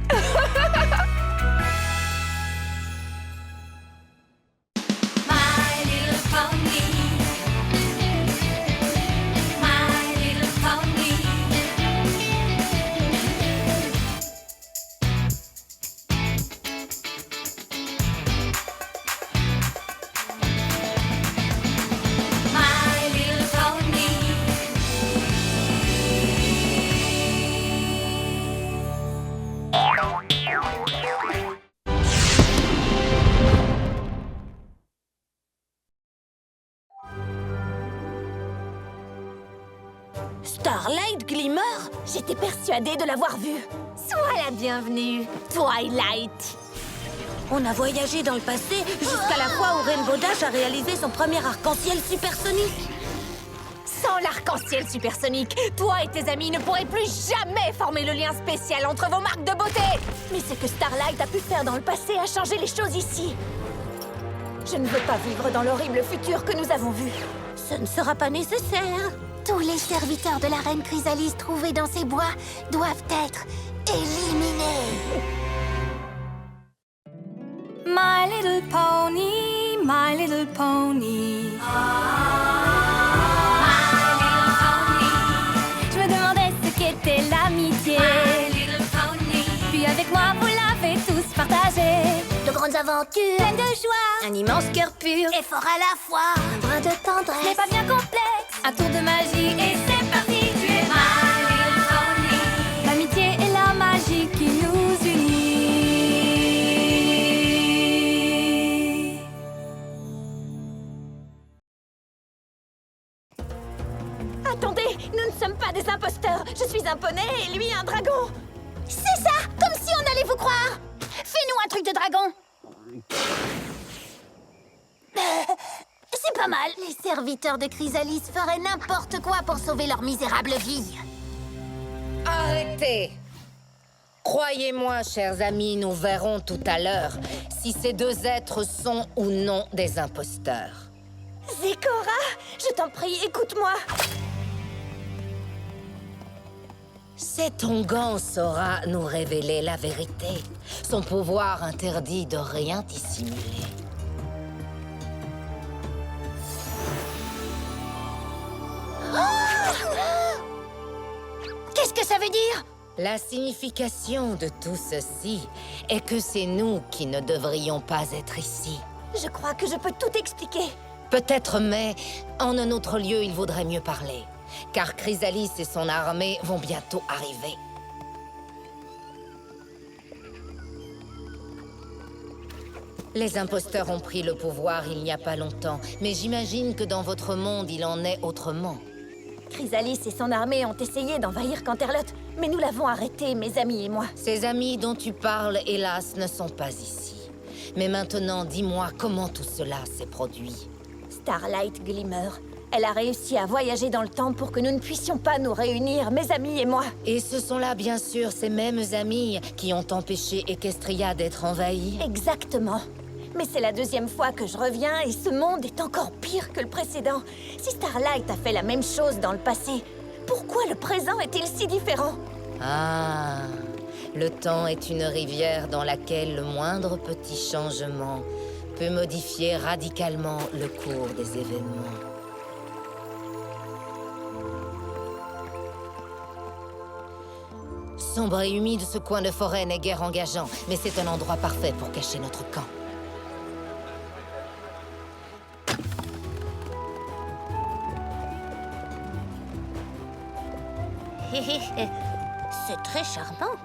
Starlight Glimmer? J'étais persuadée de l'avoir vue. Sois la bienvenue, Twilight. On a voyagé dans le passé jusqu'à la fois où Rainbow Dash a réalisé son premier arc-en-ciel supersonique. Sans l'arc-en-ciel supersonique, toi et tes amis ne pourraient plus jamais former le lien spécial entre vos marques de beauté. Mais ce que Starlight a pu faire dans le passé a changé les choses ici. Je ne veux pas vivre dans l'horrible futur que nous avons vu. Ce ne sera pas nécessaire. Tous les serviteurs de la reine Chrysalis trouvés dans ces bois doivent être éliminés. My little pony, my little pony. Je me demandais ce qu'était l'amitié. Puis avec moi, vous l'avez tous partagé. De grandes aventures, Pleine de joie, un immense cœur pur, et fort à la fois. un brin de tendresse. Ce n'est pas bien complexe. Un tour de magie et c'est parti. Tu es my little pony. L'amitié et la magie qui nous unit. Attendez, nous ne sommes pas des imposteurs. Je suis un poney et lui un dragon. C'est ça, comme si on allait vous croire. Fais-nous un truc de dragon. C'est pas mal. Les serviteurs de Chrysalis feraient n'importe quoi pour sauver leur misérable vie. Arrêtez! Croyez-moi, chers amis, nous verrons tout à l'heure si ces deux êtres sont ou non des imposteurs. Zecora, je t'en prie, écoute-moi. Cet onguent saura nous révéler la vérité. Son pouvoir interdit de rien dissimuler. Qu'est-ce que ça veut dire? La signification de tout ceci est que c'est nous qui ne devrions pas être ici. Je crois que je peux tout expliquer. Peut-être, mais en un autre lieu, il vaudrait mieux parler. Car Chrysalis et son armée vont bientôt arriver. Les imposteurs ont pris le pouvoir il n'y a pas longtemps, mais j'imagine que dans votre monde, il en est autrement. Chrysalis et son armée ont essayé d'envahir Canterlot, mais nous l'avons arrêté, mes amis et moi. Ces amis dont tu parles, hélas, ne sont pas ici. Mais maintenant, dis-moi comment tout cela s'est produit. Starlight Glimmer. Elle a réussi à voyager dans le temps pour que nous ne puissions pas nous réunir, mes amis et moi. Et ce sont là, bien sûr, ces mêmes amis qui ont empêché Equestria d'être envahie. Exactement. Mais c'est la deuxième fois que je reviens et ce monde est encore pire que le précédent. Si Starlight a fait la même chose dans le passé, pourquoi le présent est-il si différent? Ah, le temps est une rivière dans laquelle le moindre petit changement peut modifier radicalement le cours des événements. Sombre et humide, ce coin de forêt n'est guère engageant, mais c'est un endroit parfait pour cacher notre camp. C'est très charmant.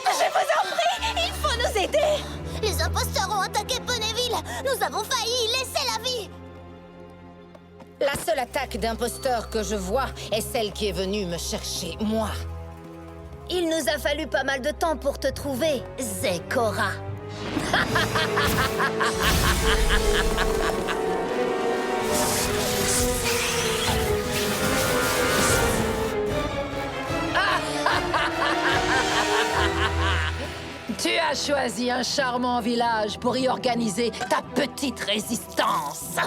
Je vous en prie, il faut nous aider. Les imposteurs ont attaqué Ponyville. Nous avons failli y laisser la vie. La seule attaque d'imposteurs que je vois est celle qui est venue me chercher, moi. Il nous a fallu pas mal de temps pour te trouver, Zecora. Tu as choisi un charmant village pour y organiser ta petite résistance.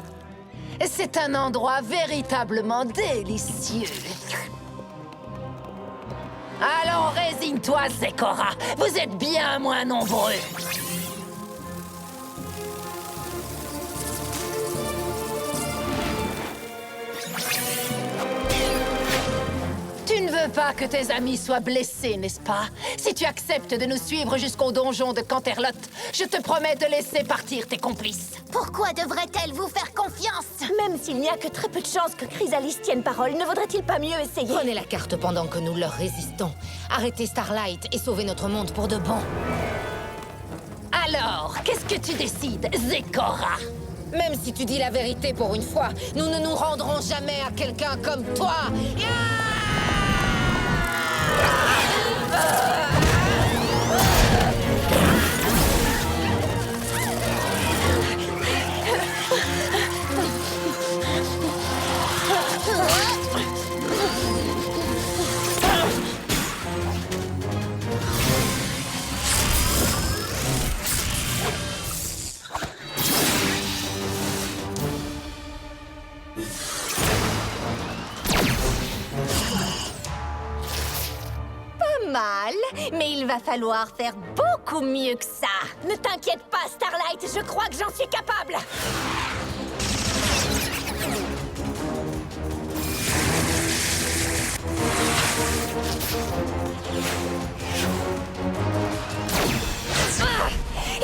C'est un endroit véritablement délicieux. Alors résigne-toi, Zecora. Vous êtes bien moins nombreux. Tu ne veux pas que tes amis soient blessés, n'est-ce pas? Si tu acceptes de nous suivre jusqu'au donjon de Canterlot, je te promets de laisser partir tes complices. Pourquoi devrait-elle vous faire confiance? Même s'il n'y a que très peu de chances que Chrysalis tienne parole, ne vaudrait-il pas mieux essayer? Prenez la carte pendant que nous leur résistons. Arrêtez Starlight et sauvez notre monde pour de bon. Alors, qu'est-ce que tu décides, Zecora? Même si tu dis la vérité pour une fois, nous ne nous rendrons jamais à quelqu'un comme toi. Mal, mais il va falloir faire beaucoup mieux que ça. Ne t'inquiète pas, Starlight, je crois que j'en suis capable. Ah,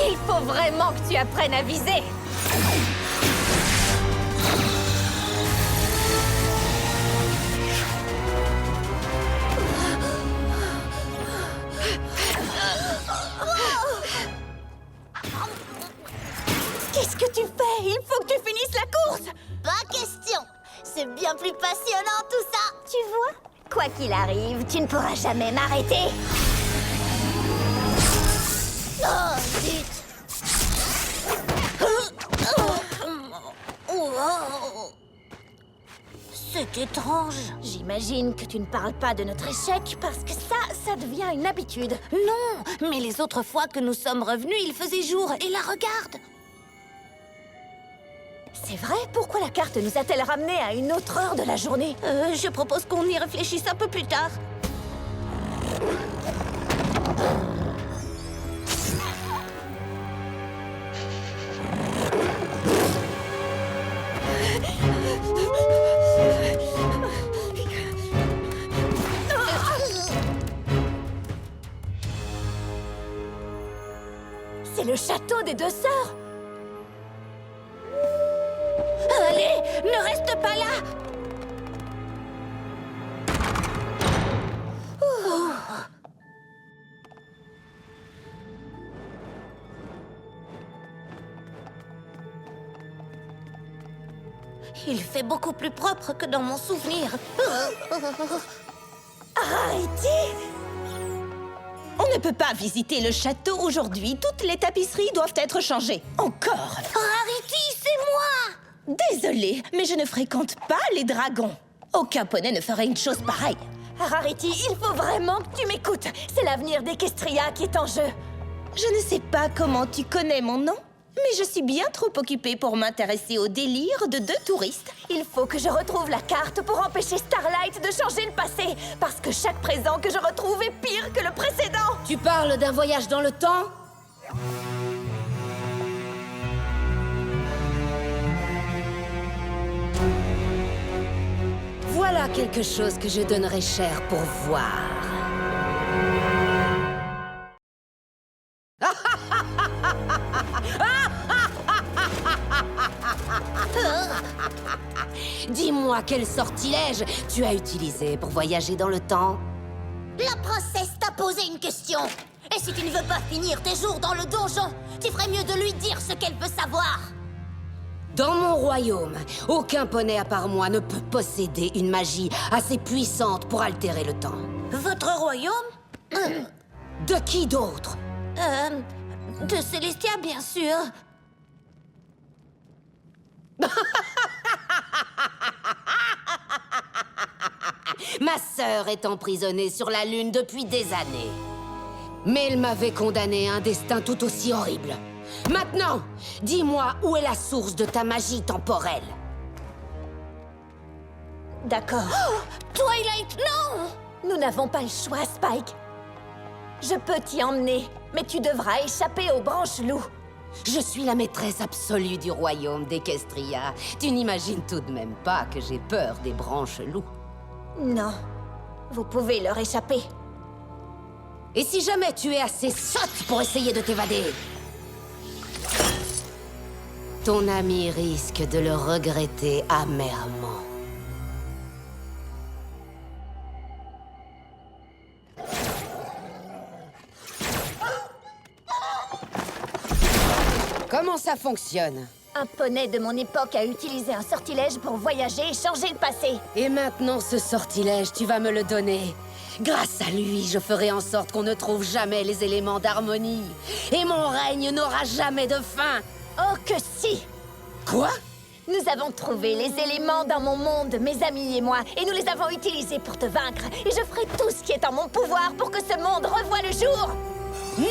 il faut vraiment que tu apprennes à viser. Qu'est-ce que tu fais? Il faut que tu finisses la course. Pas question. C'est bien plus passionnant tout ça. Tu vois? Quoi qu'il arrive, tu ne pourras jamais m'arrêter. Oh, zut. C'est étrange. J'imagine que tu ne parles pas de notre échec parce que ça devient une habitude. Non, mais les autres fois que nous sommes revenus, il faisait jour. Et la regarde. C'est vrai? Pourquoi la carte nous a-t-elle ramenés à une autre heure de la journée? Je propose qu'on y réfléchisse un peu plus tard. C'est le château des deux sœurs. Allez, ne reste pas là. Il fait beaucoup plus propre que dans mon souvenir. Rarity! On ne peut pas visiter le château aujourd'hui. Toutes les tapisseries doivent être changées. Encore! Rarity, c'est moi! Désolée, mais je ne fréquente pas les dragons. Aucun poney ne ferait une chose pareille. Rarity, il faut vraiment que tu m'écoutes. C'est l'avenir d'Equestria qui est en jeu. Je ne sais pas comment tu connais mon nom, mais je suis bien trop occupée pour m'intéresser au délire de deux touristes. Il faut que je retrouve la carte pour empêcher Starlight de changer le passé. Parce que chaque présent que je retrouve est pire que le précédent. Tu parles d'un voyage dans le temps? Voilà quelque chose que je donnerais cher pour voir. Dis-moi quel sortilège tu as utilisé pour voyager dans le temps? La princesse t'a posé une question. Et si tu ne veux pas finir tes jours dans le donjon, tu ferais mieux de lui dire ce qu'elle veut savoir. Dans mon royaume, aucun poney à part moi ne peut posséder une magie assez puissante pour altérer le temps. Votre royaume? De qui d'autre? De Célestia, bien sûr. Ma sœur est emprisonnée sur la Lune depuis des années. Mais elle m'avait condamné à un destin tout aussi horrible. Maintenant, dis-moi où est la source de ta magie temporelle. D'accord. Oh, Twilight, non! Nous n'avons pas le choix, Spike. Je peux t'y emmener, mais tu devras échapper aux branches loups. Je suis la maîtresse absolue du royaume d'Equestria. Tu n'imagines tout de même pas que j'ai peur des branches loups. Non, vous pouvez leur échapper. Et si jamais tu es assez sotte pour essayer de t'évader? Ton ami risque de le regretter amèrement. Comment ça fonctionne? Un poney de mon époque a utilisé un sortilège pour voyager et changer le passé. Et maintenant, ce sortilège, tu vas me le donner. Grâce à lui, je ferai en sorte qu'on ne trouve jamais les éléments d'harmonie. Et mon règne n'aura jamais de fin. Oh que si! Quoi? Nous avons trouvé les éléments dans mon monde, mes amis et moi, et nous les avons utilisés pour te vaincre. Et je ferai tout ce qui est en mon pouvoir pour que ce monde revoie le jour. Non!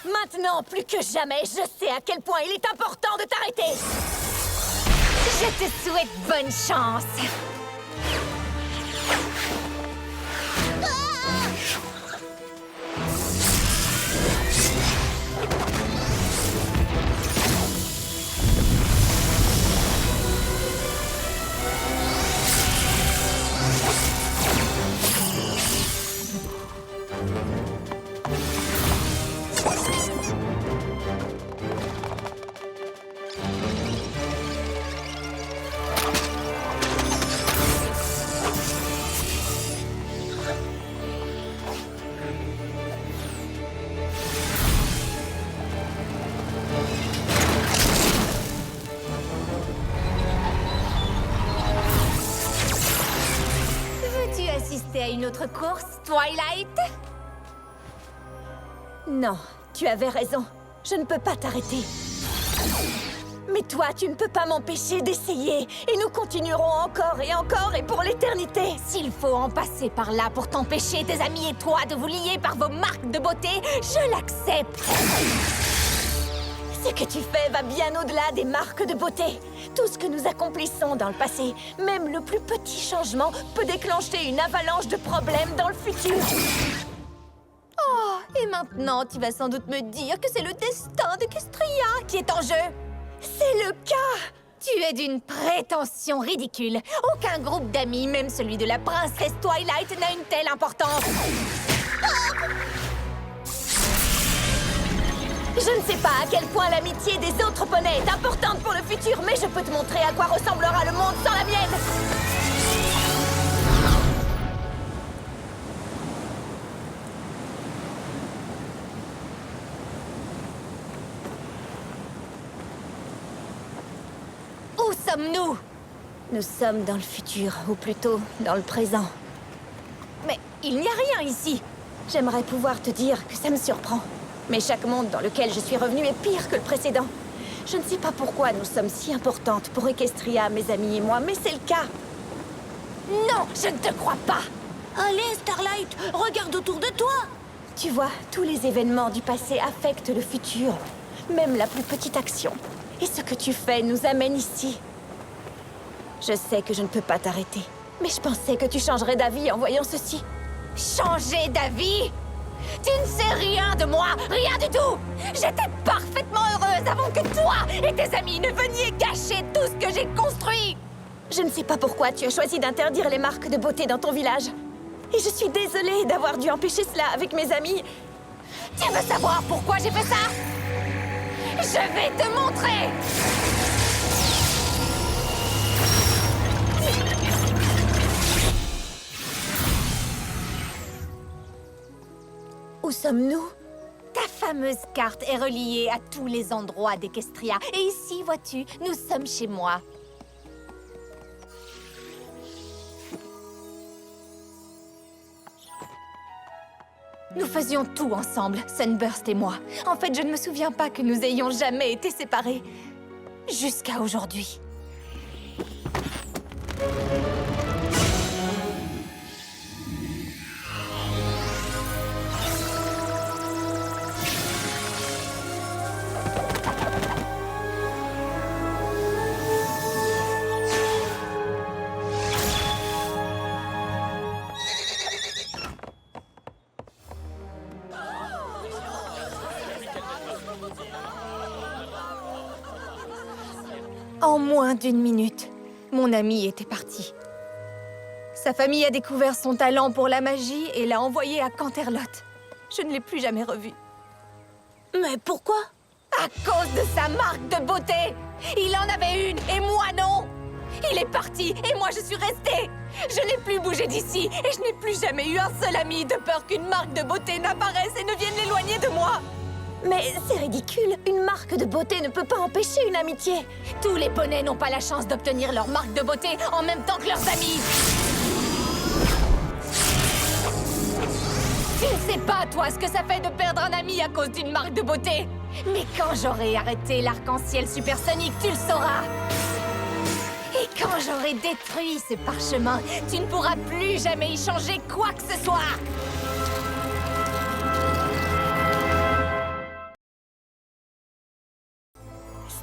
Maintenant, plus que jamais, je sais à quel point il est important de t'arrêter. Je te souhaite bonne chance. préparer une autre course, Twilight? Non, tu avais raison. Je ne peux pas t'arrêter. Mais toi, tu ne peux pas m'empêcher d'essayer. Et nous continuerons encore et pour l'éternité. S'il faut en passer par là pour t'empêcher, tes amis et toi, de vous lier par vos marques de beauté, je l'accepte. Ce que tu fais va bien au-delà des marques de beauté. Tout ce que nous accomplissons dans le passé, même le plus petit changement, peut déclencher une avalanche de problèmes dans le futur. Oh, et maintenant, tu vas sans doute me dire que c'est le destin d'Equestria qui est en jeu. C'est le cas! Tu es d'une prétention ridicule. Aucun groupe d'amis, même celui de la princesse Twilight, n'a une telle importance. Je ne sais pas à quel point l'amitié des autres poneys est importante pour le futur, mais je peux te montrer à quoi ressemblera le monde sans la mienne. Où sommes-nous? Nous sommes dans le futur, ou plutôt dans le présent. Mais il n'y a rien ici. J'aimerais pouvoir te dire que ça me surprend. Mais chaque monde dans lequel je suis revenue est pire que le précédent. Je ne sais pas pourquoi nous sommes si importantes pour Equestria, mes amis et moi, mais c'est le cas. Non, je ne te crois pas. Allez, Starlight, regarde autour de toi. Tu vois, tous les événements du passé affectent le futur. Même la plus petite action. Et ce que tu fais nous amène ici. Je sais que je ne peux pas t'arrêter. Mais je pensais que tu changerais d'avis en voyant ceci. Changer d'avis? Tu ne sais rien de moi, rien du tout! J'étais parfaitement heureuse avant que toi et tes amis ne veniez gâcher tout ce que j'ai construit! Je ne sais pas pourquoi tu as choisi d'interdire les marques de beauté dans ton village. Et je suis désolée d'avoir dû empêcher cela avec mes amis. Tu veux savoir pourquoi j'ai fait ça? Je vais te montrer! Où sommes-nous? Ta fameuse carte est reliée à tous les endroits d'Equestria. Et ici, vois-tu, nous sommes chez moi. Nous faisions tout ensemble, Sunburst et moi. En fait, je ne me souviens pas que nous ayons jamais été séparés. Jusqu'à aujourd'hui. En moins d'une minute, mon ami était parti. Sa famille a découvert son talent pour la magie et l'a envoyé à Canterlot. Je ne l'ai plus jamais revu. Mais pourquoi? À cause de sa marque de beauté! Il en avait une et moi non! Il est parti et moi je suis restée! Je n'ai plus bougé d'ici et je n'ai plus jamais eu un seul ami de peur qu'une marque de beauté n'apparaisse et ne vienne l'éloigner de moi! Mais c'est ridicule, une marque de beauté ne peut pas empêcher une amitié. Tous les poneys n'ont pas la chance d'obtenir leur marque de beauté en même temps que leurs amis. Tu ne sais pas, toi, ce que ça fait de perdre un ami à cause d'une marque de beauté. Mais quand j'aurai arrêté l'arc-en-ciel supersonique, tu le sauras. Et quand j'aurai détruit ce parchemin, tu ne pourras plus jamais y changer quoi que ce soit.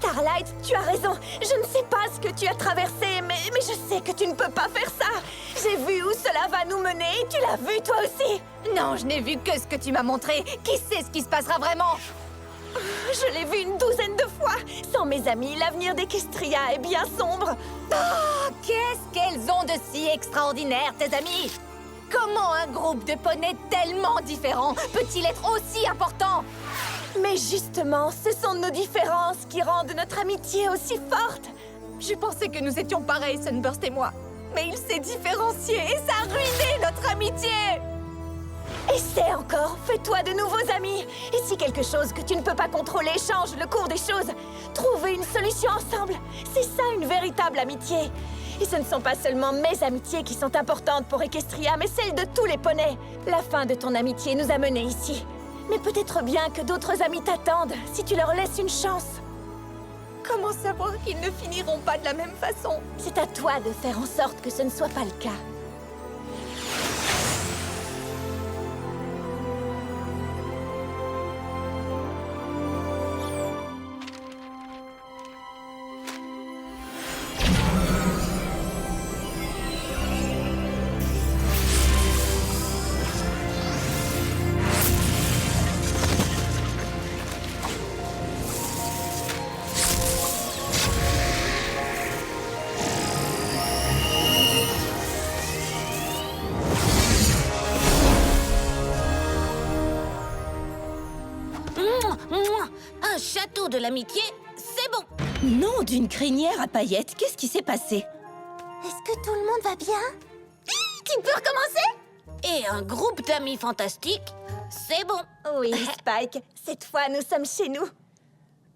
Starlight, tu as raison. Je ne sais pas ce que tu as traversé, mais je sais que tu ne peux pas faire ça. J'ai vu où cela va nous mener et tu l'as vu toi aussi. Non, je n'ai vu que ce que tu m'as montré. Qui sait ce qui se passera vraiment? Je l'ai vu une douzaine de fois. Sans mes amis, l'avenir d'Equestria est bien sombre. Oh, qu'est-ce qu'elles ont de si extraordinaire, tes amis? Comment un groupe de poneys tellement différents peut-il être aussi important? Mais justement, ce sont nos différences qui rendent notre amitié aussi forte. Je pensais que nous étions pareils, Sunburst et moi. Mais il s'est différencié et ça a ruiné notre amitié! Essaie encore, fais-toi de nouveaux amis. Et si quelque chose que tu ne peux pas contrôler change le cours des choses, trouvez une solution ensemble. C'est ça une véritable amitié. Et ce ne sont pas seulement mes amitiés qui sont importantes pour Equestria, mais celles de tous les poneys. La fin de ton amitié nous a menés ici. Mais peut-être bien que d'autres amis t'attendent, si tu leur laisses une chance. Comment savoir qu'ils ne finiront pas de la même façon? C'est à toi de faire en sorte que ce ne soit pas le cas. Un château de l'amitié, c'est bon. Nom d'une crinière à paillettes, qu'est-ce qui s'est passé? Est-ce que tout le monde va bien? Tu peux recommencer? Et un groupe d'amis fantastiques, c'est bon. Oui, Spike, cette fois nous sommes chez nous.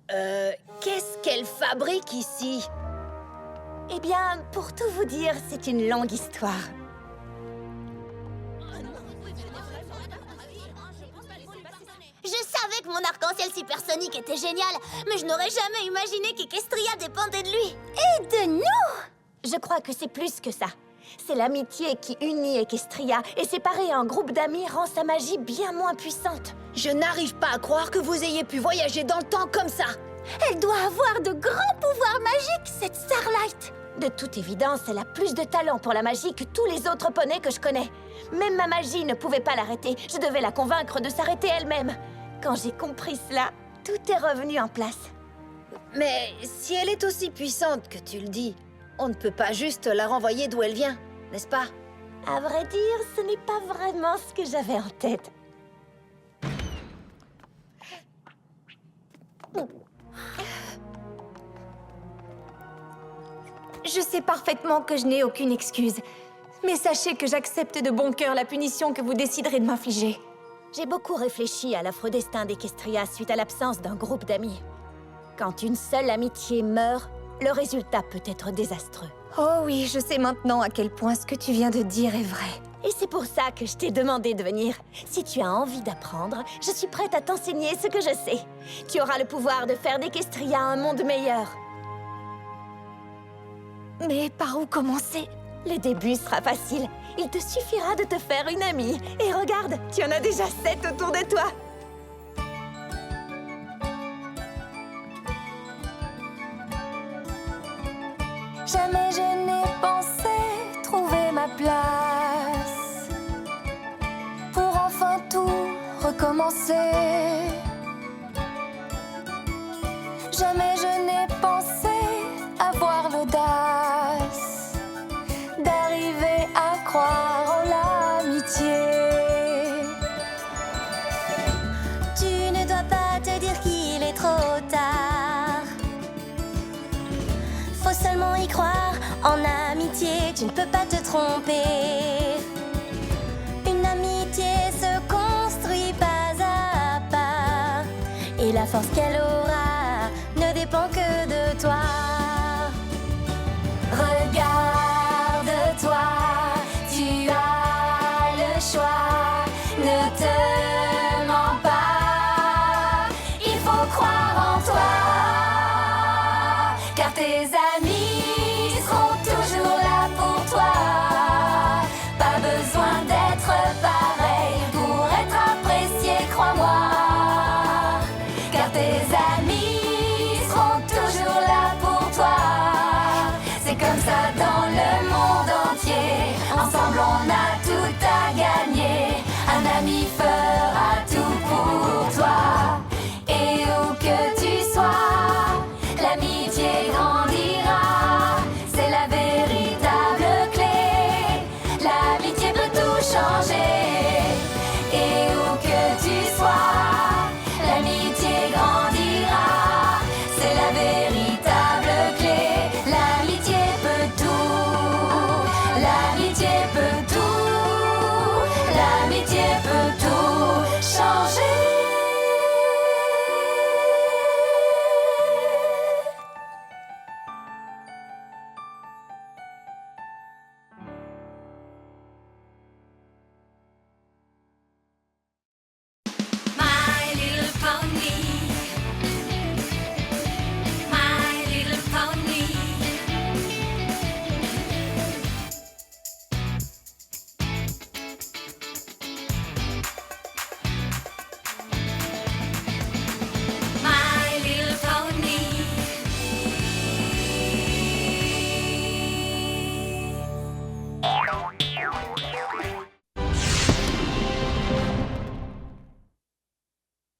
Qu'est-ce qu'elle fabrique ici? Eh bien, pour tout vous dire, c'est une longue histoire. Je savais que mon arc-en-ciel supersonique était génial, mais je n'aurais jamais imaginé qu'Equestria dépendait de lui. Et de nous! Je crois que c'est plus que ça. C'est l'amitié qui unit Equestria, et séparer un groupe d'amis rend sa magie bien moins puissante. Je n'arrive pas à croire que vous ayez pu voyager dans le temps comme ça. Elle doit avoir de grands pouvoirs magiques, cette Starlight. De toute évidence, elle a plus de talent pour la magie que tous les autres poneys que je connais. Même ma magie ne pouvait pas l'arrêter. Je devais la convaincre de s'arrêter elle-même. Quand j'ai compris cela, tout est revenu en place. Mais si elle est aussi puissante que tu le dis, on ne peut pas juste la renvoyer d'où elle vient, n'est-ce pas? À vrai dire, ce n'est pas vraiment ce que j'avais en tête. Je sais parfaitement que je n'ai aucune excuse. Mais sachez que j'accepte de bon cœur la punition que vous déciderez de m'infliger. J'ai beaucoup réfléchi à l'affreux destin d'Equestria suite à l'absence d'un groupe d'amis. Quand une seule amitié meurt, le résultat peut être désastreux. Oh oui, je sais maintenant à quel point ce que tu viens de dire est vrai. Et c'est pour ça que je t'ai demandé de venir. Si tu as envie d'apprendre, je suis prête à t'enseigner ce que je sais. Tu auras le pouvoir de faire d'Equestria un monde meilleur. Mais par où commencer? Le début sera facile. Il te suffira de te faire une amie. Et regarde, tu en as déjà 7 autour de toi. Jamais je n'ai pensé trouver ma place pour enfin tout recommencer. Jamais je n'ai pensé avoir l'audace d'arriver à croire en l'amitié. Tu ne dois pas te dire qu'il est trop tard. Faut seulement y croire en amitié, tu ne peux pas te tromper. Une amitié se construit pas à pas, et la force qu'elle aura ne dépend que de toi. Regarde-toi, tu as le choix, ne te mens pas, il faut croire en toi, car tes amis seront toujours là pour toi. Pas besoin d'être pareil pour être apprécié, crois-moi, car tes amis